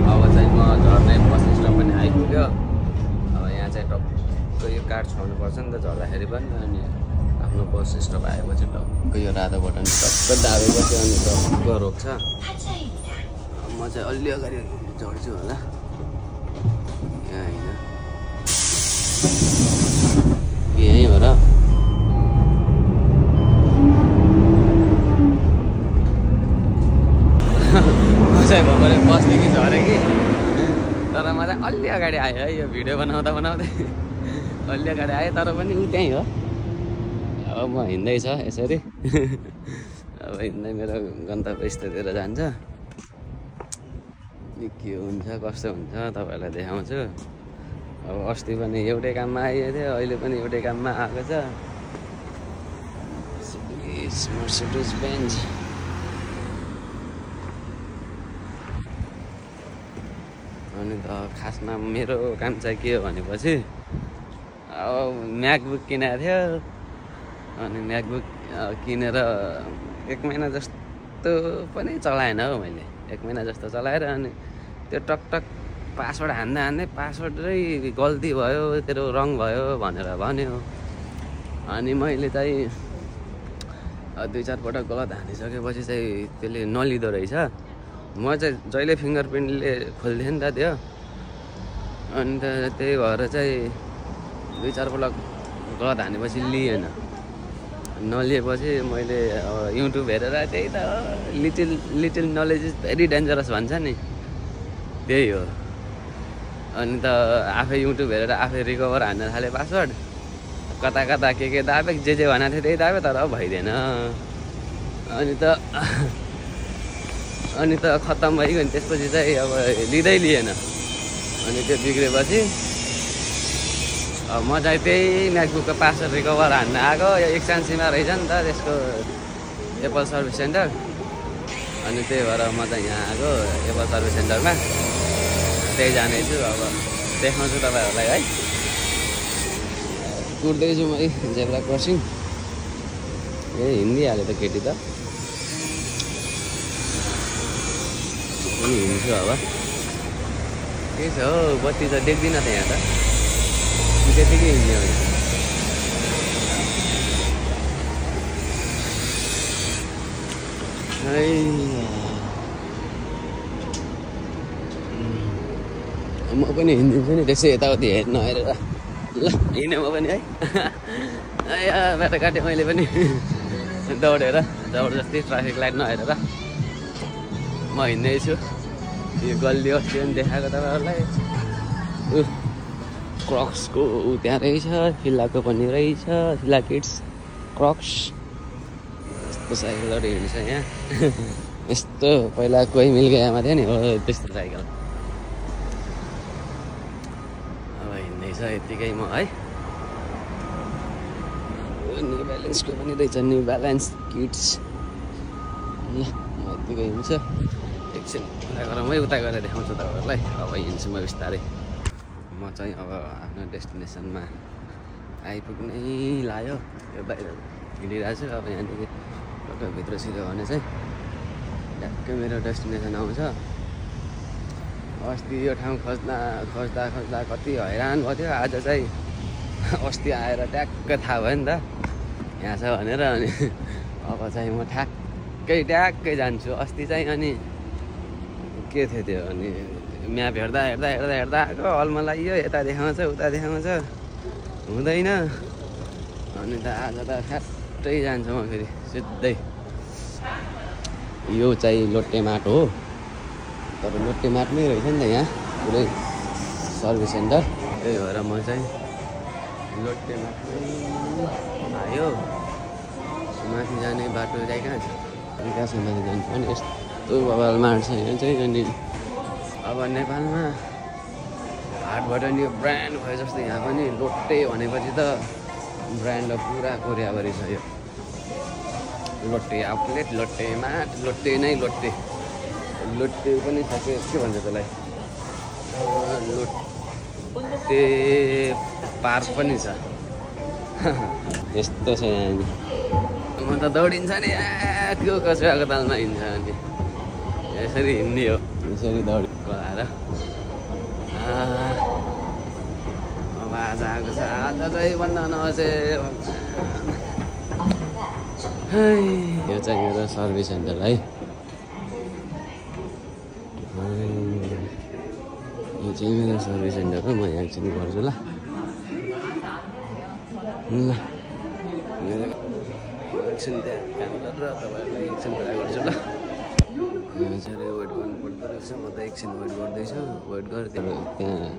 अब चाहिँ म झर्ने बस स्टप पनि आइपुग्यो अब यहाँ चाहिँ टक्क यो कार्ड छोड्नुपर्छ नि त झर्दाखेरि पनि अनि आफ्नो बस स्टप आएपछि टक्क यो रातो बटन टक्क दाबेपछि अनि टक्क रोक्छ म चाहिँ अलि अगाडि झर्छु होला यहाँ होइन यहीँ हो र चाहिँ भर्खरै बस्ने कि झरेँ कि तर म चाहिँ अलि अगाडि आयो है यो भिडियो बनाउँदा बनाउँदै अलि अगाडि आएँ तर पनि ऊ त्यहीँ हो अब म हिँड्दैछ यसरी अब हिँड्दै मेरो गन्तव्य स्थलतिर जान्छ के हुन्छ कस्तो हुन्छ तपाईँहरूलाई देखाउँछु अब अस्ति पनि एउटै काममा आइएको थियो अहिले पनि एउटै काममा आएको छ मर्सिडिज बेन्ज अनि त खासमा मेरो काम चाहिँ के हो भनेपछि अब म्याकबुक किनेको थियो अनि म्याकबुक किनेर 1 महिना जस्तो पनि चलाएन हो मैले 1 महिना जस्तो चलाएर अनि त्यो टकटक पासवर्ड हान्दै पासवर्डै गल्ती भयो तेरो रङ भयो भनेर भन्यो अनि मैले चाहिँ 2-4 पटक गलत हानिसकेपछि चाहिँ त्यसले नलिँदो रहेछ म चाहिँ जहिले फिङ्गरप्रिन्टले खोल्थेँ नि त त्यो अनि त त्यही भएर चाहिँ 2-4 पटक गलत हानेपछि लिएन नलिएपछि मैले युट्युब हेरेर त्यही त little knowledge is very dangerous भन्छ नि त्यही हो अनि त आफै युट्युब हेरेर आफै रिकभर हान्न थालेँ पासवर्ड कता कता के दाबे जे भनेको थियो त्यही दाबे तर भइदिएन अनि त खत्तम भइगयो नि त्यसपछि चाहिँ अब लिँदै लिएन अनि त्यो बिग्रेपछि म चाहिँ त्यही म्याकबुकको पासवर्ड रिकभर हान्न आएको यो एक्सचेन्जमा रहेछ नि त त्यसको एप्पल सर्भिस सेन्टर अनि त्यही भएर म चाहिँ यहाँ आएको एप्पल सर्भिस सेन्टरमा त्यही जानेछु अब देखाउँछु तपाईँहरूलाई है कुर्दैछु म जेब्रा क्रसिङ ए हिँडिहाल्यो त केटी त हिँड्छु अब के छ हौ बत्ती त देख्दिनँ त यहाँ त त्यतिकै हिँड्ने हो म पनि हिँडिदिन्छु नि त्यसै यताउति हेर्नु हेरेर ल हिँडेँ म पनि है बाटो काटेँ मैले पनि दौडेर जबरजस्ती ट्राफिक लाइट नहेरेर म हिँड्दैछु यो गल्ली अस्ति पनि देखाएको तपाईँहरूलाई क्रक्सको ऊ त्यहाँ रहेछ फिल्लाको पनि रहेछ फिल्ला किड्स क्रक्स यस्तो साइकलहरू हिँड्छ यहाँ यस्तो पहिला कोही मिल्केमा थियो नि हो त्यस्तो साइकल अब हिँड्दैछ यत्तिकै म है न्यू ब्यालेन्सको पनि रहेछ न्यू ब्यालेन्स किड्स ल म यत्तिकै हिँड्छु एकछिन उता गएर देखाउँछु तपाईँहरूलाई अब हिँड्छु म बिस्तारै म चाहिँ अब आफ्नो डेस्टिनेसनमा आइपुग्नै लाग्यो यो बाहिर हिँडिरहेको छु अब यहाँदेखि भित्र छिर्यो भने चाहिँ ट्याक्कै मेरो डेस्टिनेसन आउँछ अस्ति यो ठाउँ खोज्दा कति हैरान भयो थियो आज चाहिँ अस्ति आएर ट्याक्कै थाहा भयो नि त यहाँ छ भनेर अनि अब चाहिँ म ट्याक्कै जान्छु अस्ति चाहिँ अनि के थियो त्यो अनि म्याप हेर्दा आएको हलमा लाग्यो यता देखाउँछ उता देखाउँछ हुँदैन अनि त आज त फ्याट्टै जान्छु म फेरि सिधै यो चाहिँ लोटे माट हो तर लोटे माटमै रहेछ नि त यहाँ पुरै सर्भिस सेन्टर त्यही भएर म चाहिँ लोटे माटमै आयो माथि जाने बाटो चाहिँ कहाँ छ अनि कहाँसम्म माथि जान्छु अनि यस्तो बबाल माट छ यहाँ चाहिँ अनि अब नेपालमा हाटबाट नि यो ब्रान्ड भयो जस्तो यहाँ पनि लोटे भनेपछि त ब्रान्ड पुरा कोरियाभरि छ यो लोटे आउटलेट लोटे माट लोटे नै लोटे लोटे पनि छ के भन्छ त्यसलाई लोटे पार्क पनि छ यस्तो छ यहाँ म त दौडिन्छ नि त्यो कचुवाको तालमा हिँड्छ अनि यसरी हिँड्ने हो यसरी दौडी गएर अब आज आएको छ आज चाहिँ भन्दा नहोस् यो चाहिँ मेरो सर्भिस सेन्टर है यो चाहिँ मेरो सर्भिस सेन्टर हो म यहाँ एकछिन गर्छु ल एकछिन त्यहाँ काम गरेर तपाईँहरूलाई एकछिन कुरा गर्छु ल यहाँ चाहिँ वेट गर्नुपर्दो रहेछ म त एकछिन वेट गर्दैछु वेट गरेँ त्यहाँ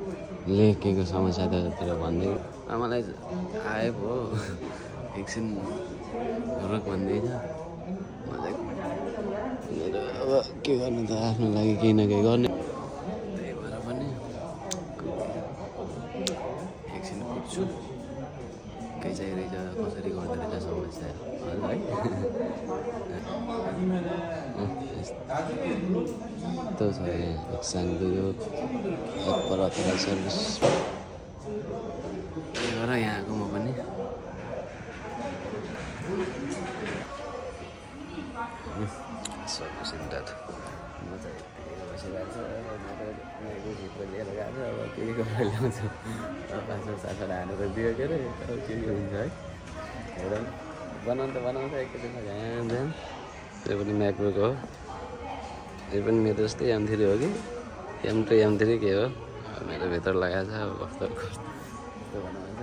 लेखेको समस्या तर भन्दै मलाई आयो पो एकछिन रोक भन्दैछ म चाहिँ मेरो अब के गर्नु त आफ्नो लागि केही न केही गर्ने त्यही भएर पनि एकछिन कुद्छु के चाहिँ रहेछ कसरी गर्दो रहेछ समस्या है यस्तो छ एक्सानको यो एप्पल अथराइज सर्भिस त्यही भएर यहाँ आएको म पनि सर्भिस सेन्टर म चाहिँ बसिरहेको छु भित्र लिएर गएको अब के गरेर ल्याउँछु पाँचवटा सातवटा हालेर दियो के अरे अब के हुन्छ है हेर बनाउँछ एकैछिनमा ध्यान त्यो पनि म्याकबुक हो यो पनि मेरो जस्तै M3 हो कि M2 M3 के हो मेरो भित्र लगाएको छ अब कस्तो कस्तो बनाउँछ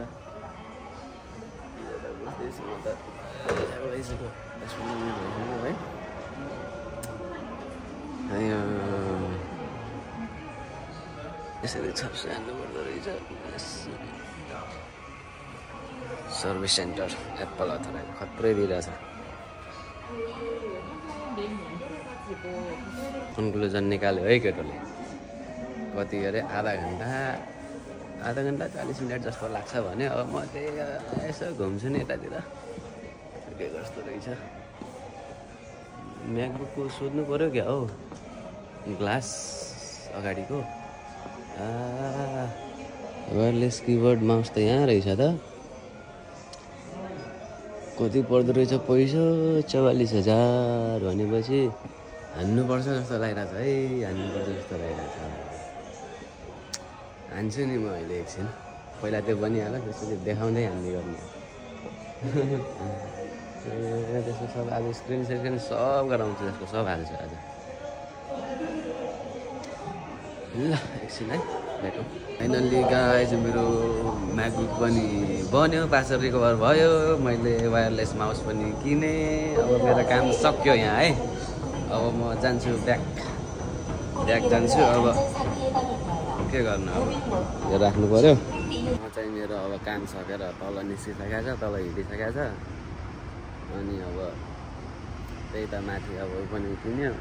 बुझ्दैछु म त है यसरी छप्से हान्नुपर्दो रहेछ सर्भिस सेन्टर एप्पल अथराइज खत्रै दिइरहेछ कन्क्लुजन निकाल्यो है केटोले कति अरे आधा घन्टा 40 मिनट जस्तो लाग्छ भने अब म त्यही यसो घुम्छु नि यतातिर के कस्तो रहेछ म्याकबुकको सोध्नु पऱ्यो क्या हो ग्लास अगाडिको वायरलेस किबोर्ड माउस त यहाँ रहेछ त कति पर्दो रहेछ पैसा 44,000 भनेपछि हान्नुपर्छ जस्तो लागिरहेछ है हान्नुपर्छ जस्तो लागिरहेछ हान्छु नि म अहिले एकछिन पहिला त्यो बनिहाल्यो त्यसपछि देखाउँदै हान्ने गर्ने त्यसको सब आज स्क्रिन सब गराउँछु त्यसको सब हाल्छु आज ल एकछिन है भेटौँ फाइनल्ली गाइज मेरो म्याकबुक पनि बन्यो पासवर्ड रिकभर भयो मैले वायरलेस माउस पनि किनेँ अब मेरो काम सक्यो यहाँ है अब म जान्छु ब्याक जान्छु अब के गर्नु अब यो राख्नु पऱ्यो म चाहिँ मेरो अब काम सकेर तल निस्किसकेको छ तल हिँडिसकेको छ अनि अब त्यही त माथि अब पनि किन्यो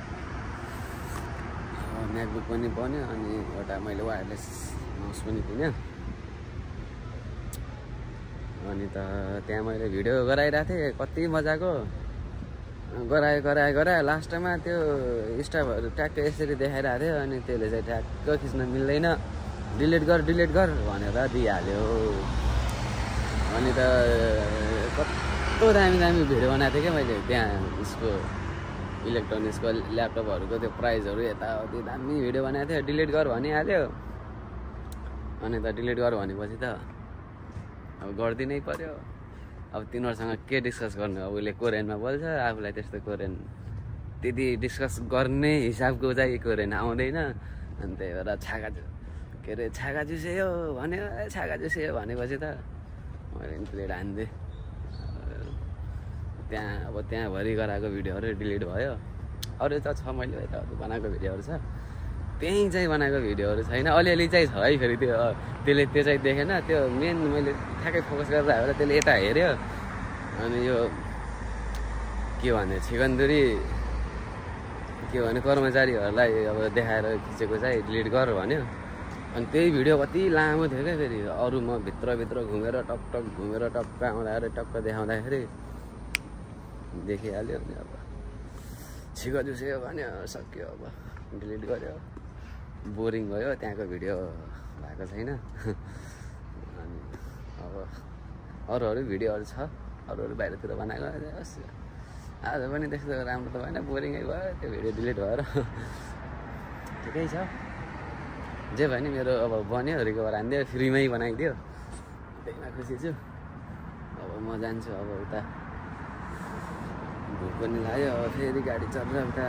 म्याकबुक पनि बन्यो अनि एउटा मैले वायरलेस माउस पनि किन्यो अनि त त्यहाँ मैले भिडियो गराइरहेको थिएँ कति मजाको गराए लास्टमा त्यो स्टाफहरू ट्याक्क यसरी देखाइरहेको थियो अनि त्यसले चाहिँ ट्याक्क खिच्न मिल्दैन डिलिट गर भनेर दिइहाल्यो अनि त कस्तो दामी भिडियो बनाएको थिएँ क्या मैले त्यहाँ उसको इलेक्ट्रोनिक्सको ल्यापटपहरूको त्यो प्राइजहरू यताउति दामी भिडियो बनाएको थियो डिलिट गर भनिहाल्यो अनि त डिलिट गर भनेपछि त अब गरिदिनै पर्यो अब तिनीहरूसँग के डिस्कस गर्नु अब उसले कोरियनमा बोल्छ आफूलाई त्यस्तो कोरियन त्यति डिस्कस गर्ने हिसाबको चाहिँ कोरियन आउँदैन अनि त्यही भएर छागा जुसेयो भन्यो छागा जुसेयो भनेपछि त मैले प्लेट हान्दिएँ त्यहाँभरि गराएको भिडियोहरू डिलिट भयो अरू त छ मैले यता बनाएको भिडियोहरू छ त्यहीँ चाहिँ बनाएको भिडियोहरू छैन अलिअलि चाहिँ छ है फेरि त्यसले त्यो चाहिँ देखेन त्यो मेन मैले ठ्याक्कै फोकस गरेर आएर त्यसले यता हेऱ्यो अनि यो के भने चिकनदुरी के भने कर्मचारीहरूलाई अब देखाएर खिचेको चाहिँ डिलिट गर भन्यो अनि त्यही भिडियो कति लामो थियो क्या फेरि अरू म भित्र घुमेर टक्क आउँदाखेरि टक्क देखाउँदाखेरि देखिहाल्यो अनि अब छिगो जुस्यो भन्यो सक्यो अब डिलिट गर्यो बोरिङ भयो त्यहाँको भिडियो भएको छैन अनि अब अरू भिडियोहरू छ अरू बाहिरतिर बनाएको आज पनि त्यस्तो राम्रो त भएन बोरिङै भयो त्यो भिडियो डिलिट भएर ठिकै छ जे भयो नि मेरो अब बन्यो रिकभर हानिदियो फ्रीमै बनाइदियो त्यहीमा खुसी छु अब म जान्छु अब उता भोक पनि लाग्यो अब फेरि गाडी चढेर उता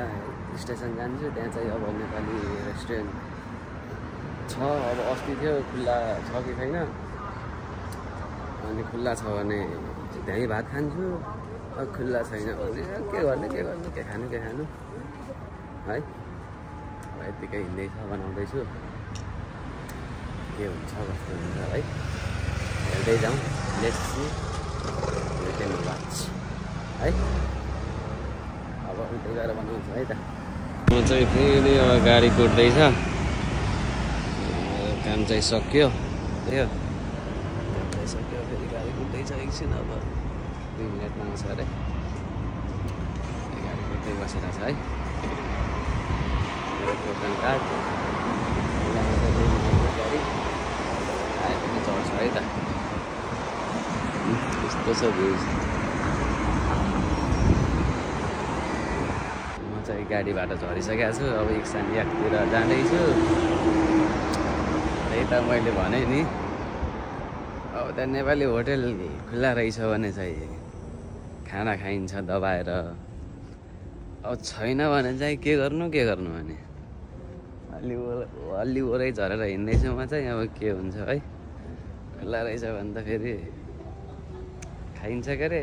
स्टेसन जान्छु त्यहाँ चाहिँ अब नेपाली रेस्टुरेन्ट छ अब अस्ति थियो खुल्ला छ कि छैन अनि खुल्ला छ भने त्यहीँ भात खान्छु अब खुल्ला छैन भने के खानु है यत्तिकै हिँड्दैछ बनाउँदैछु के हुन्छ कस्तो हुन्छ है हेर्दै जाउँ लेट्स सी वाच है अब उतै गएर बनाउँछु है त म चाहिँ फेरि अब गाडी कुट्दैछ काम चाहिँ सक्यो फेरि गाडी कुट्दैछ एकछिन अब 2 मिनटमा आउँछ अरे गाडी कुट्दै बसिरहेको छ है टोकन कार्ड आए पनि चढ्छ है त यस्तो छ भ्युज म चाहिँ गाडीबाट झरिसकेको छु अब इक्सान याकतिर जाँदैछु त्यही त मैले भने नि अब त्यहाँ नेपाली होटेल खुल्ला रहेछ भने चाहिँ खाना खाइन्छ दबाएर अब छैन भने चाहिँ के गर्नु भने अलि ओरै झरेर हिँड्दैछु म चाहिँ अब के हुन्छ है खुल्ला रहेछ भने त फेरि खाइन्छ के अरे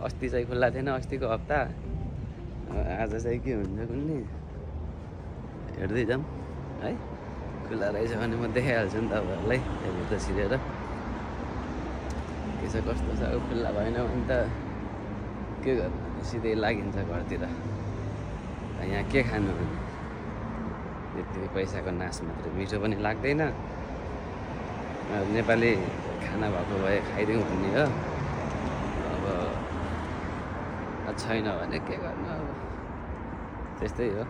अस्ति चाहिँ खुल्ला थिएन अस्तिको हप्ता आज चाहिँ के हुन्छ कुन्नी हेर्दै जाऊँ है खुल्ला रहेछ भने म देखाइहाल्छु नि तपाईँहरूलाई त्यहाँभित्र छिरेर के छ कस्तो छ खुल्ला भएन भने त के गर्नु सिधै लागिन्छ घरतिर यहाँ के खानु भने त्यति पैसाको नाश मात्रै मिठो पनि लाग्दैन नेपाली खाना भएको भए खाइदिउँ भन्ने हो अब छैन भने के गर्नु अब त्यस्तै हो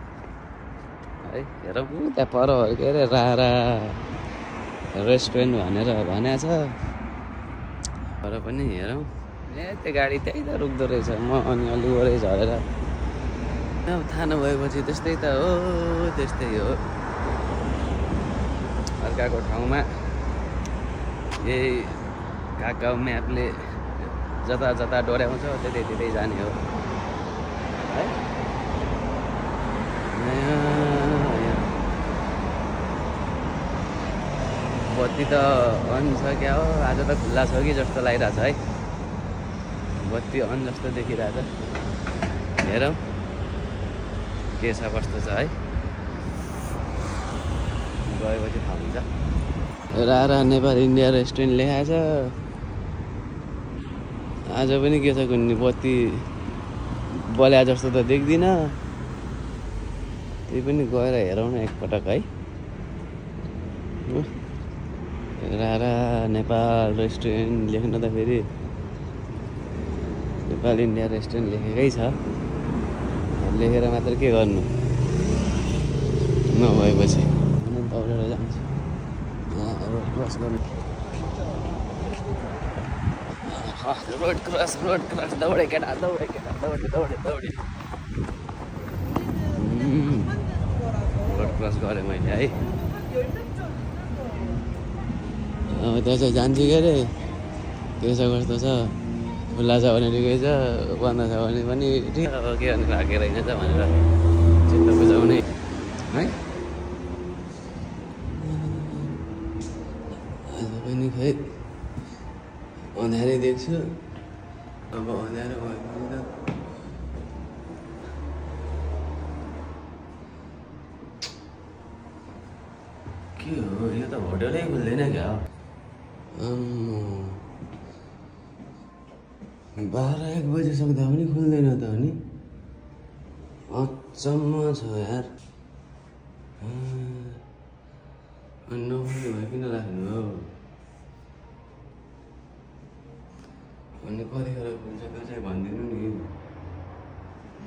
है। हेरौँ त्यहाँ पर के अरे रारा रेस्टुरेन्ट भनेर भनेको छ। तर पनि हेरौँ त्यो गाडी त्यही त रोक्दो रहेछ। म अनि अलि वरै झरेर अब थाहा नभएपछि त्यस्तै त हो, त्यस्तै हो। अर्काको ठाउँमा यही काका म्यापले जता जता डोर्याउँछ त्यतै त्यतै जाने हो है। बत्ती त अन छ क्या हो, आज त खुल्ला छ कि जस्तो लागिरहेछ है। बत्ती अन जस्तो देखिरहेछ। हेरौँ के छ कस्तो छ है, गएपछि थाहा हुन्छ। रारा नेपाल इन्डिया रेस्टुरेन्ट लेखाएको छ। आज पनि के छ कुन्नी बत्ती बल्या जस्तो त देख्दिनँ। त्यही पनि गएर हेरौँ न एकपटक है। रारा नेपाल रेस्टुरेन्ट लेख्न त फेरि नेपाल इन्डिया रेस्टुरेन्ट लेखेकै छ। लेखेर मात्र के गर्नु, नभएपछि दौडेर जान्छु। रोड क्रस गर्नु, रोड क्रस दौडे केटा दौडे रोड क्रस गरेँ मैले है। अब त्यहाँ चाहिँ जान्छु के अरे के छ कस्तो छ, खुल्ला छ भने ठिकै छ, बन्द छ भने पनि ठिक। अब के गर्नु राखेको रहेछ त भनेर चित्त बुझाउने है। आज पनि खै अँध्यारै देख्छु। अब अँध्यारो भएपछि त के हो, यो त होटलै खुल्दैन क्या। 12-1 बजी सक्दा पनि खुल्दैन त अनि अचम्म छ यार। 9 बजी भए किन राख्नु हो अनि कतिखेर खुल्छ त्यो चाहिँ भनिदिनु नि।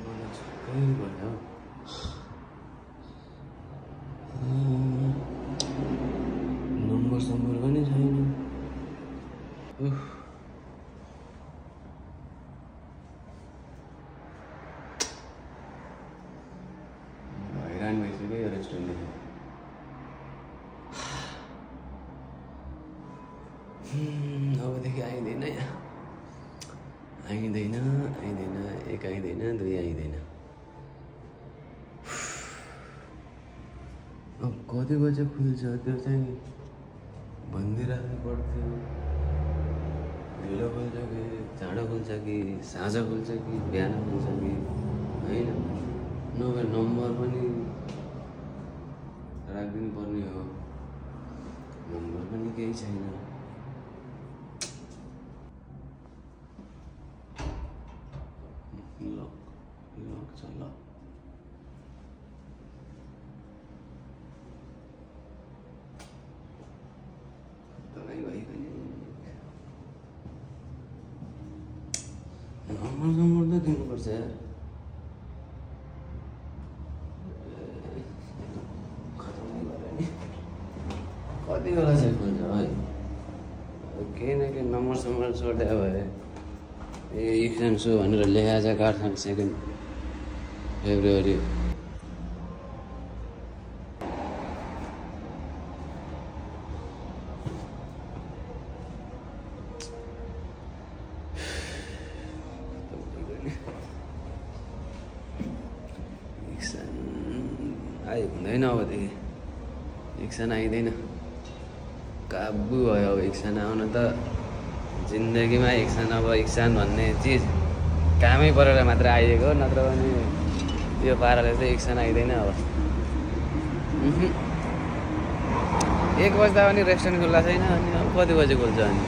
मलाई छक्कै पर्छ। नम्बर पनि छैन। हैरान भइसक्यो यो रेस्टुरेन्टले। अबदेखि आइँदैन, एक आइँदैन, 2 आइँदैन। अब कति बजे खुल्छ त्यो चाहिँ भनिदिइराख्नु पर्थ्यो। ढिलो खुल्छ कि चाँडो खुल्छ कि साँझ खुल्छ कि बिहान खुल्छ कि होइन। नभए नम्बर पनि राखिदिनु पर्ने हो, नम्बर पनि केही छैन। लक छ ल। नम्बर त दिनुपर्छ यार। कति बेला चाहिँ खुल्छ है, केही न केही नम्बर छोड्दा भए। इक्जाम सो भनेर लेखाएको छ काठमाडौँ 2 फेब्रुअरी। आइ हुँदैन अबदेखि, इक्सन आइँदैन। काबु भयो अब इक्सन आउन त। जिन्दगीमा इक्सन, अब इक्सन भन्ने चिज कामै परेर मात्र आइएको, नत्र भने यो पाराले चाहिँ इक्सन आइँदैन अब। 1 बज्दा पनि रेस्टुरेन्ट खुल्ला छैन अनि अब कति बजी खुल्छ अनि?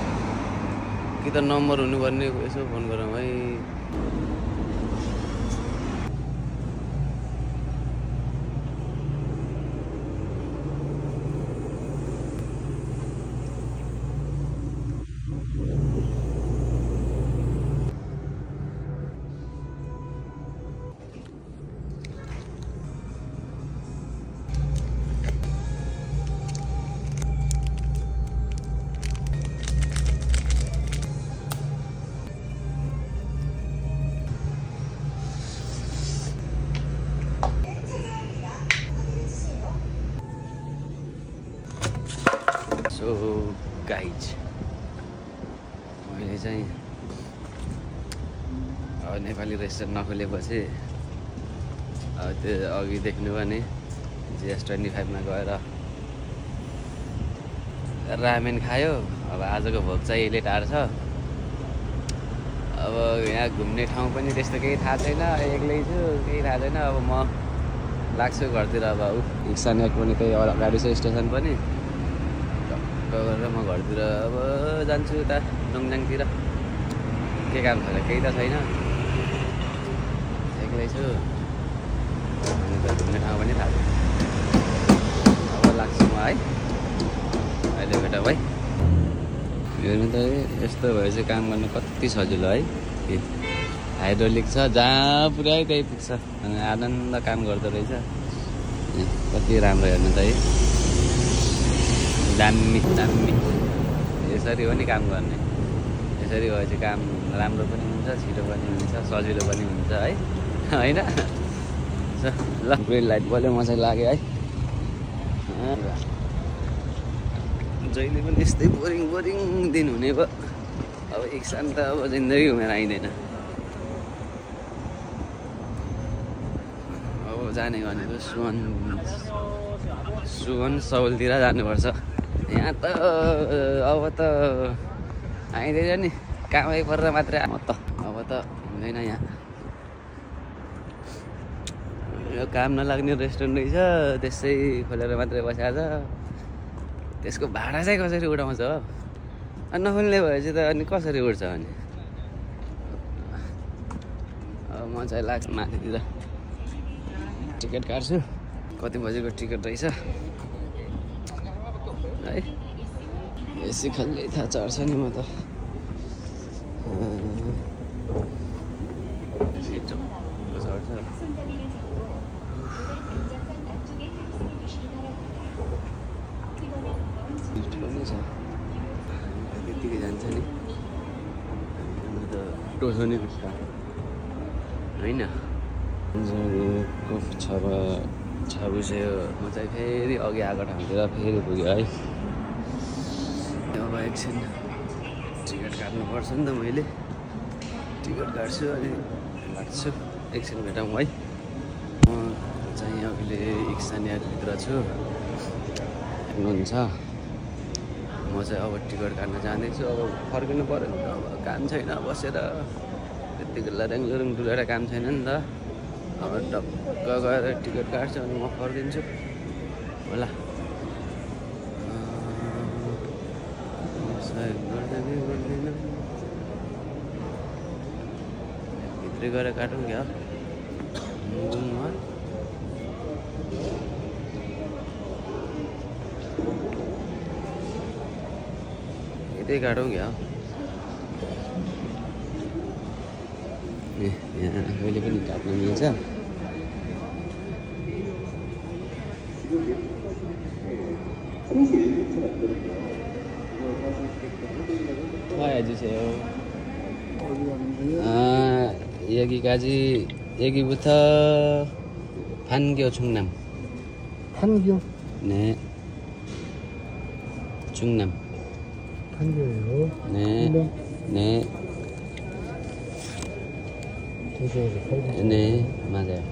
कि त नम्बर हुनुपर्ने, यसो फोन गरौँ है। गाइज मैले चाहिँ अब नेपाली रेस्टुरेन्ट नखोलेपछि अब त्यो अघि देख्नु भने GS25 मा गएर रामेन खायो। अब आजको भोक चाहिँ यहिले टार्छ। अब यहाँ घुम्ने ठाउँ पनि त्यस्तो केही थाहा छैन, एक्लै छु, केही थाहा छैन। अब म लाग्छु घरतिर। अब इक्सान एक पनि त्यही अगाडि छ स्टेसन पनि, गरेर म घरतिर अब जान्छु उता नङजाङतिर। के काम छ केही त छैन, एक्लै छु। अनि त घुम्ने ठाउँ पनि थाहा छैन। अब लाग्छु म है अहिले बेटा भाइ। हेर्नु त यस्तो भए चाहिँ काम गर्नु कति सजिलो है। हाइड्रोलिक छ, जहाँ पुर्यायो त्यही पुग्छ। अनि आनन्द काम गर्दो रहेछ। कति राम्रो हेर्नु त है, दामी दामी। यसरी हो नि काम गर्ने। यसरी भए चाहिँ काम राम्रो पनि हुन्छ, छिटो पनि हुन्छ, सजिलो पनि हुन्छ है, होइन? ल ग्रिन लाइट बल्यो, म चाहिँ लाग्यो है। जहिले पनि यस्तै बोरिङ बोरिङ दिन हुने भयो। अब इक्सान त अब जिन्दगी घुमेर आइँदैन। अब जाने भनेको सुवन सौलतिर जानुपर्छ। यहाँ त अब त आइँदैन नि, कामै परेर मात्रै अब त हुँदैन। यहाँ यो काम नलाग्ने रेस्टुरेन्ट रहेछ, त्यसै खोलेर मात्रै बसेको छ। त्यसको भाडा चाहिँ कसरी उठाउँछ हो? अनि नखोल्ने भएपछि त अनि कसरी उठ्छ अनि? अब म चाहिँ लाग्छु माथितिर, टिकट काट्छु। कति बजेको टिकट रहेछ है? एसी खाल्दै थाहा चढ्छ नि म त। त्यतिकै जान्छ नि त टोसो नि होइन। छाबुस्यो। म चाहिँ फेरि अघि आएको ठाउँतिर फेरि पुग्यो है। अब एकछिन टिकट काट्नुपर्छ नि त। मैले टिकट काट्छु अनि लाग्छु, एकछिन भेटौँ है। म चाहिँ अहिले इक्सान यार्डभित्र छु, हेर्नुहुन्छ। म चाहिँ अब टिकट काट्न जाँदैछु। अब फर्किनु पऱ्यो नि त, अब काम छैन बसेर त्यतिको लड्याङ लुरुङ डुलेर काम छैन नि त। अब टक्क गएर टिकट काट्छु अनि म फर्किन्छु होला। भित्रै गएर काटौँ क्या यतै काटौँ क्या। यहाँ कहिले पनि काट्न मिल्छ। 여기까지 여기부터 판교 충남. 판교? 네. 충남. 판교예요? 네. 충남? 네. 도시에서 팔고. 네, 맞아요.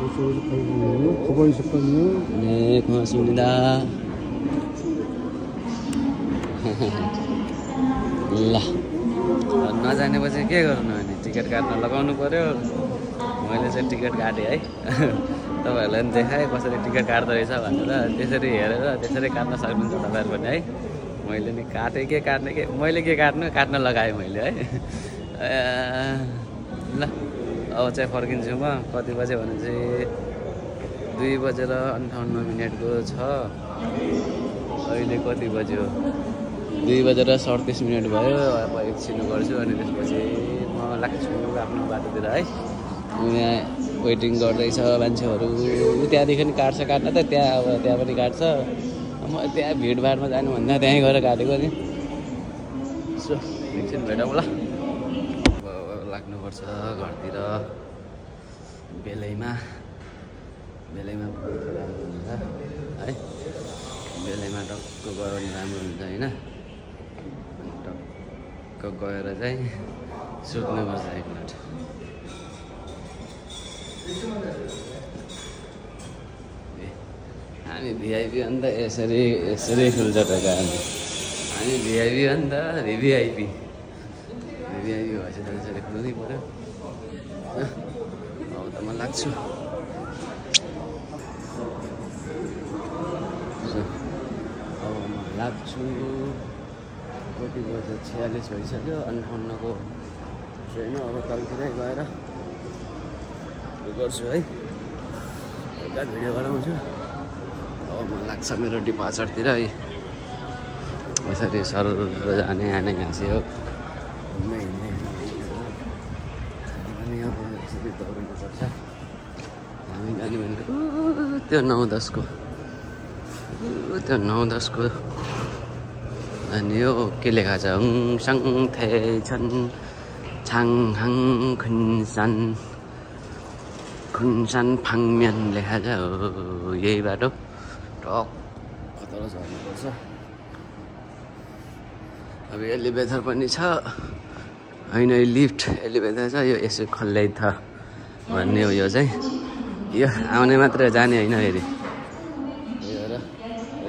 도시에서 팔고. 가방 있었거든요? 네, 고맙습니다. ल नजानेपछि के गर्नु अनि टिकट काट्न लगाउनु पर्यो। मैले चाहिँ टिकट काटेँ है। तपाईँहरूलाई पनि देखाएँ कसरी टिकट काट्दो रहेछ भनेर। त्यसरी हेरेर त्यसरी काट्न सक्नुहुन्छ तपाईँहरू पनि है। मैले नि काटेँ, के काट्ने के मैले के काट्न लगाएँ मैले है। ल अब चाहिँ फर्किन्छु म। कति बजे भने चाहिँ 2:58 छ। अहिले कति बज्यो? 2:37 भयो। अब एकछिन गर्छु अनि त्यसपछि म लाग्छु आफ्नो बाटोतिर है। यहाँ वेटिङ गर्दैछ मान्छेहरू त्यहाँदेखि काट्छ काट्न त त्यहाँ अब त्यहाँ पनि काट्छ म त्यहाँ भिडभाडमा जानुभन्दा त्यहीँ गएर काटेको नि सो एकछिन भेटौँ ल लाग्नुपर्छ घरतिर बेलैमा राम्रो हुन्छ है बेलैमा टक्क गयो भने राम्रो हुन्छ होइन टक्क गएर चाहिँ सुत्नुपर्छ 1 मिनट हामी भिआइपी अन्त यसरी खुल्छ टका हामी भिआइपी अन्त भिभिआइपी भएपछि त यसरी खुल्नै पऱ्यो अब त म लाग्छु अब म लाग्छु कति बज्यो 46 भइसक्यो 58 को ट्रेन अब तलतिरै गएर गर्छु है एउटा भिडियो बनाउँछु अब म लाग्छ मेरो डिपार्चरतिर है यसरी सर जाने आने घाँसियो अनि अब यसरी दौडिनुपर्छ हामी जाने भनेको त्यो 9-10 को त्यो 9-10 को अनि यो के लेखा छ हुङसाङ थे छन् छाङहाङ खुनसान फाङम्यान लेखा छ हो यही बाटो टक्क तल झर्नुपर्छ अब एलिभेटर पनि छ होइन लिफ्ट एलिभेटर छ यो यसो खल्लै छ भन्ने हो यो चाहिँ यो आउने मात्र जाने होइन फेरि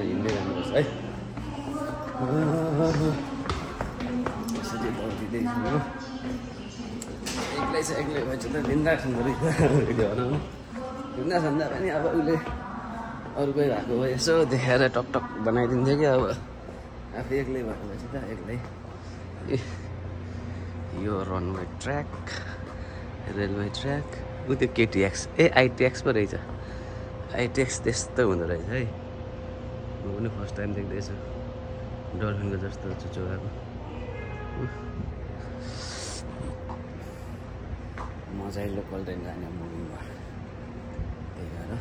हिँड्दै जानुपर्छ है यसरी दौडिँदैछु एक्लै भएछ त बिन्दास हुँदो रहेछ भिडियो बनाउनु बिन्दास भन्दा पनि अब उसले अरू कोही भएको भए यसो देखाएर टकटक बनाइदिन्थ्यो कि अब आफै एक्लै भएको भएछ त एक्लै यो रनवे ट्र्याक रेलवे ट्र्याक ऊ त्यो केटिएक्स आइटिएक्स पो रहेछ आइटिएक्स त्यस्तो हुँदो रहेछ है म पनि फर्स्ट टाइम देख्दैछु डल्फिनको जस्तो चुचुराको म चाहिँ लोकल ट्रेन जाने मुभीमा त्यही भएर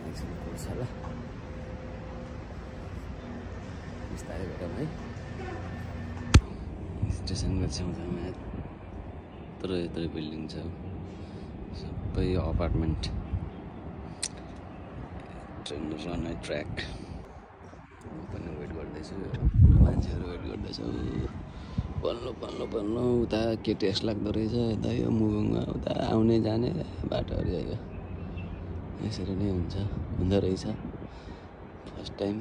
एकछिन कुर्छ ल बिस्तारै भेटौँ है स्टेसनको छेउछाउमा यत्रो बिल्डिङ छ सबै अपार्टमेन्ट ट्रेन रनवे ट्र्याक म पनि वेट गर्दैछु मान्छेहरू वेट गर्दैछु पल्लो उता के टेस्ट लाग्दो रहेछ यता यो मुभुङमा उता आउने जाने बाटोहरू यो यसरी नै हुँदो रहेछ फर्स्ट टाइम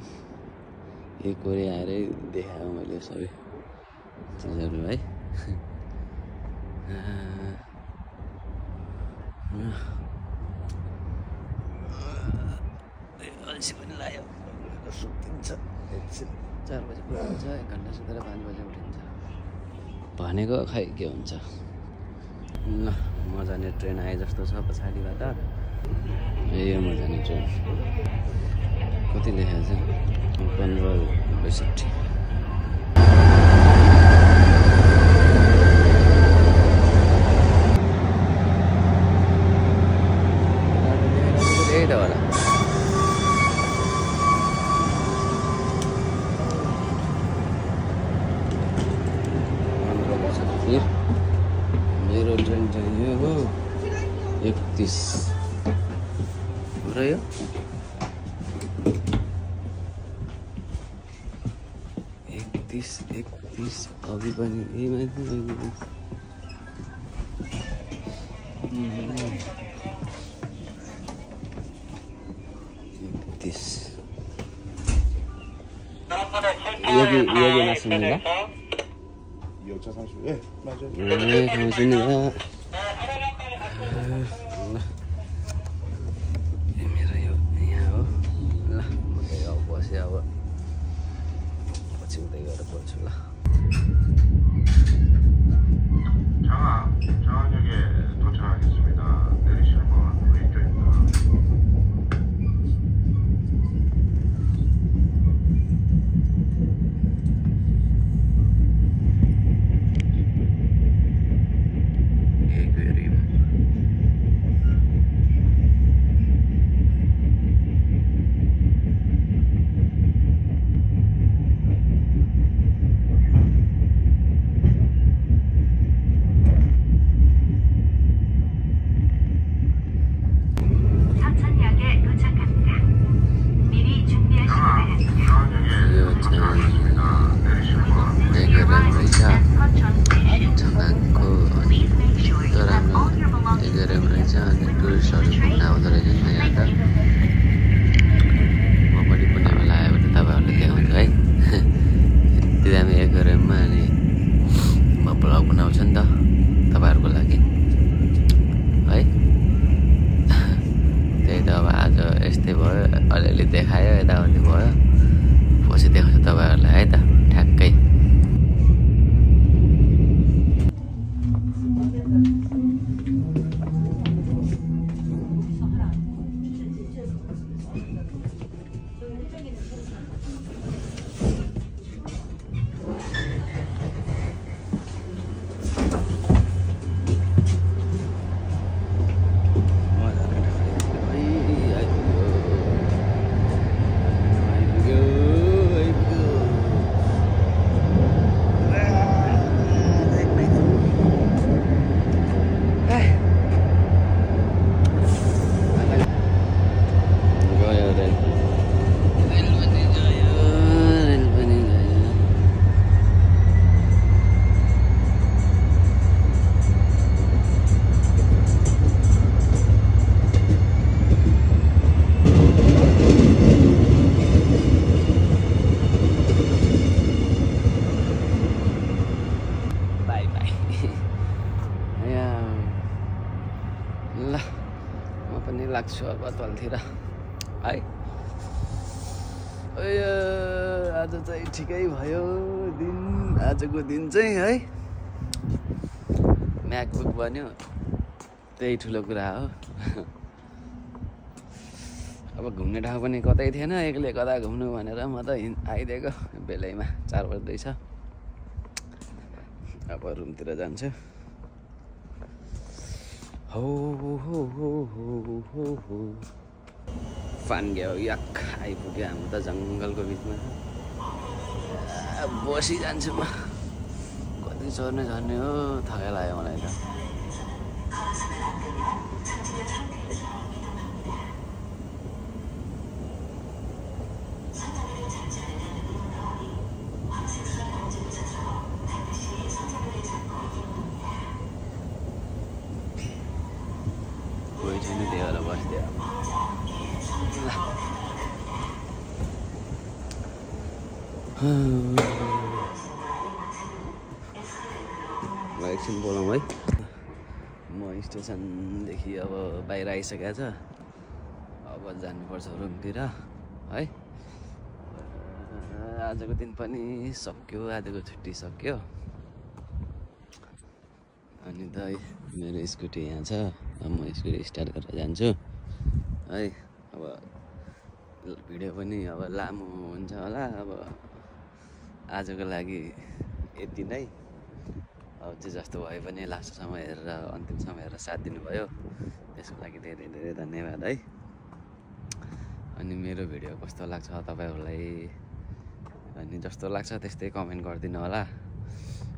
एक कोरी आएरै देखाएँ मैले सबै चिजहरू है अल्छी पनि लाग्यो सुतिन्छ एकछिन 4 बजी पुग्छ 1 घन्टा सुतेर 5 बजी उठिन्छ भनेको खै के हुन्छ ल म जाने ट्रेन आए जस्तो छ पछाडिबाट यो म जाने ट्रेन कति लेखेको छ 15:62 मेरो ट्रेन चाहिँ यो हो 31 रह्यो 31 अघि पनि यही माथि 31 여기 맞습니다. 2차 30. 예, 맞아요. 네, 고맙습니다. मेरो यहाँ हो ल म त्यही अब बसेँ अब पछि उतै गएर बोल्छु ल 장안역에 도착하겠습니다. 내리시는 건 왼쪽입니다. Aquarium लाग्छु अब तलतिर है। आज चाहिँ ठिकै भयो दिन, आजको दिन चाहिँ है। म्याकबुक बन्यो, त्यही ठुलो कुरा हो। अब घुम्ने ठाउँ पनि कतै थिएन, एक्लै कता घुम्नु भनेर म त आइदिएको बेलैमा 4 बज्दैछ। अब रुमतिर जान्छु। हो फान्ग्यो याक आइपुग्यो हाम्रो त जङ्गलको बिचमा। बसिजान्छु म, कति चढ्ने झर्ने हो, थकाइ लाग्यो मलाई त। कोही छैन, त्यही भएर बस्थ्यो। एकछिन बोलाउँ है। म स्टेसनदेखि अब बाहिर आइसकेको छ, अब जानुपर्छ रुमतिर है। आजको दिन पनि सक्यो, आजको छुट्टी सक्यो। अनि त मेरो स्कुटी यहाँ छ, अब म स्कुटी स्टार्ट गरेर जान्छु है। अब भिडियो पनि अब लामो हुन्छ होला। अब आजको लागि यति नै। अब चाहिँ जस्तो भए पनि लास्टसम्म हेरेर, अन्तिमसम्म हेरेर साथ दिनुभयो, त्यसको लागि धेरै धेरै धन्यवाद है। अनि मेरो भिडियो कस्तो लाग्छ तपाईँहरूलाई, अनि जस्तो लाग्छ त्यस्तै कमेन्ट गरिदिनु होला।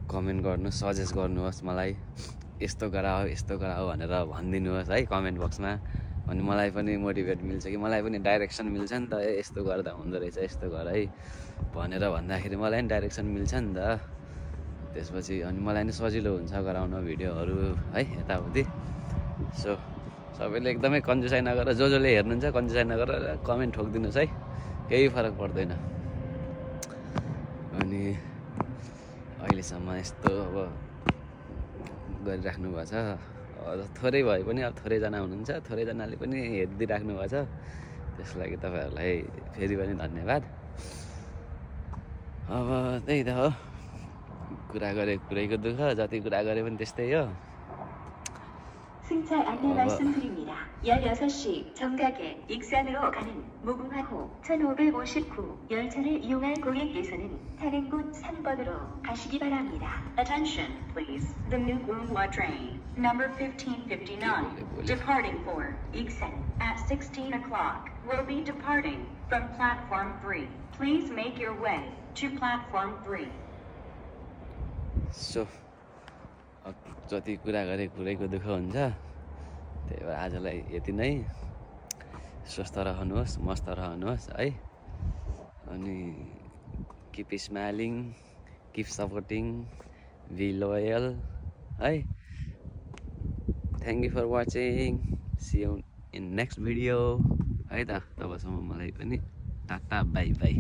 कमेन्ट गर्नु, सजेस्ट गर्नुहोस् मलाई, यस्तो गराओ यस्तो गराओ भनेर भनिदिनुहोस् है कमेन्ट बक्समा। अनि मलाई पनि मोटिभेट मिल्छ कि, मलाई पनि डाइरेक्सन मिल्छ नि त। यस्तो गर्दा हुँदो रहेछ, यस्तो गर है भनेर भन्दाखेरि मलाई पनि डाइरेक्सन मिल्छ नि त। त्यसपछि अनि मलाई नि सजिलो हुन्छ गराउन भिडियोहरू है, यताउति। सो सबैले एकदमै कन्जुसाइ नगरेर, जसले हेर्नुहुन्छ कन्जुसाइ नगरेर कमेन्ट ठोकिदिनुहोस् है, केही फरक पर्दैन। अनि अहिलेसम्म यस्तो अब गरिराख्नु भएको छ, थोरै भए पनि अब थोरैजना हुनुहुन्छ, थोरैजनाले पनि हेरिदिइराख्नु भएको छ, त्यसको लागि तपाईँहरूलाई फेरि पनि धन्यवाद। अब त्यही त हो, कुरा गरे कुरैको दुःख, जति कुरा गरे पनि त्यस्तै हो। 승차 안내 말씀드립니다. 16시 정각에 익산으로 가는 무궁화호 1559 열차를 이용할 고객께서는 타는 곳 3번으로 가시기 바랍니다. Attention, please. The new Mugunghwa train, number 1559, departing for Iksan at 16 o'clock, will be departing from platform 3. Please make your way to platform 3. So जति कुरा गरे कुरैको दुःख हुन्छ, त्यही भएर आजलाई यति नै। स्वस्थ रहनुहोस्, मस्त रहनुहोस् है। अनि keep smiling, keep supporting, be loyal है। Thank you for watching, see you in next video है त। तबसम्म मलाई पनि टाटा बाई बाई।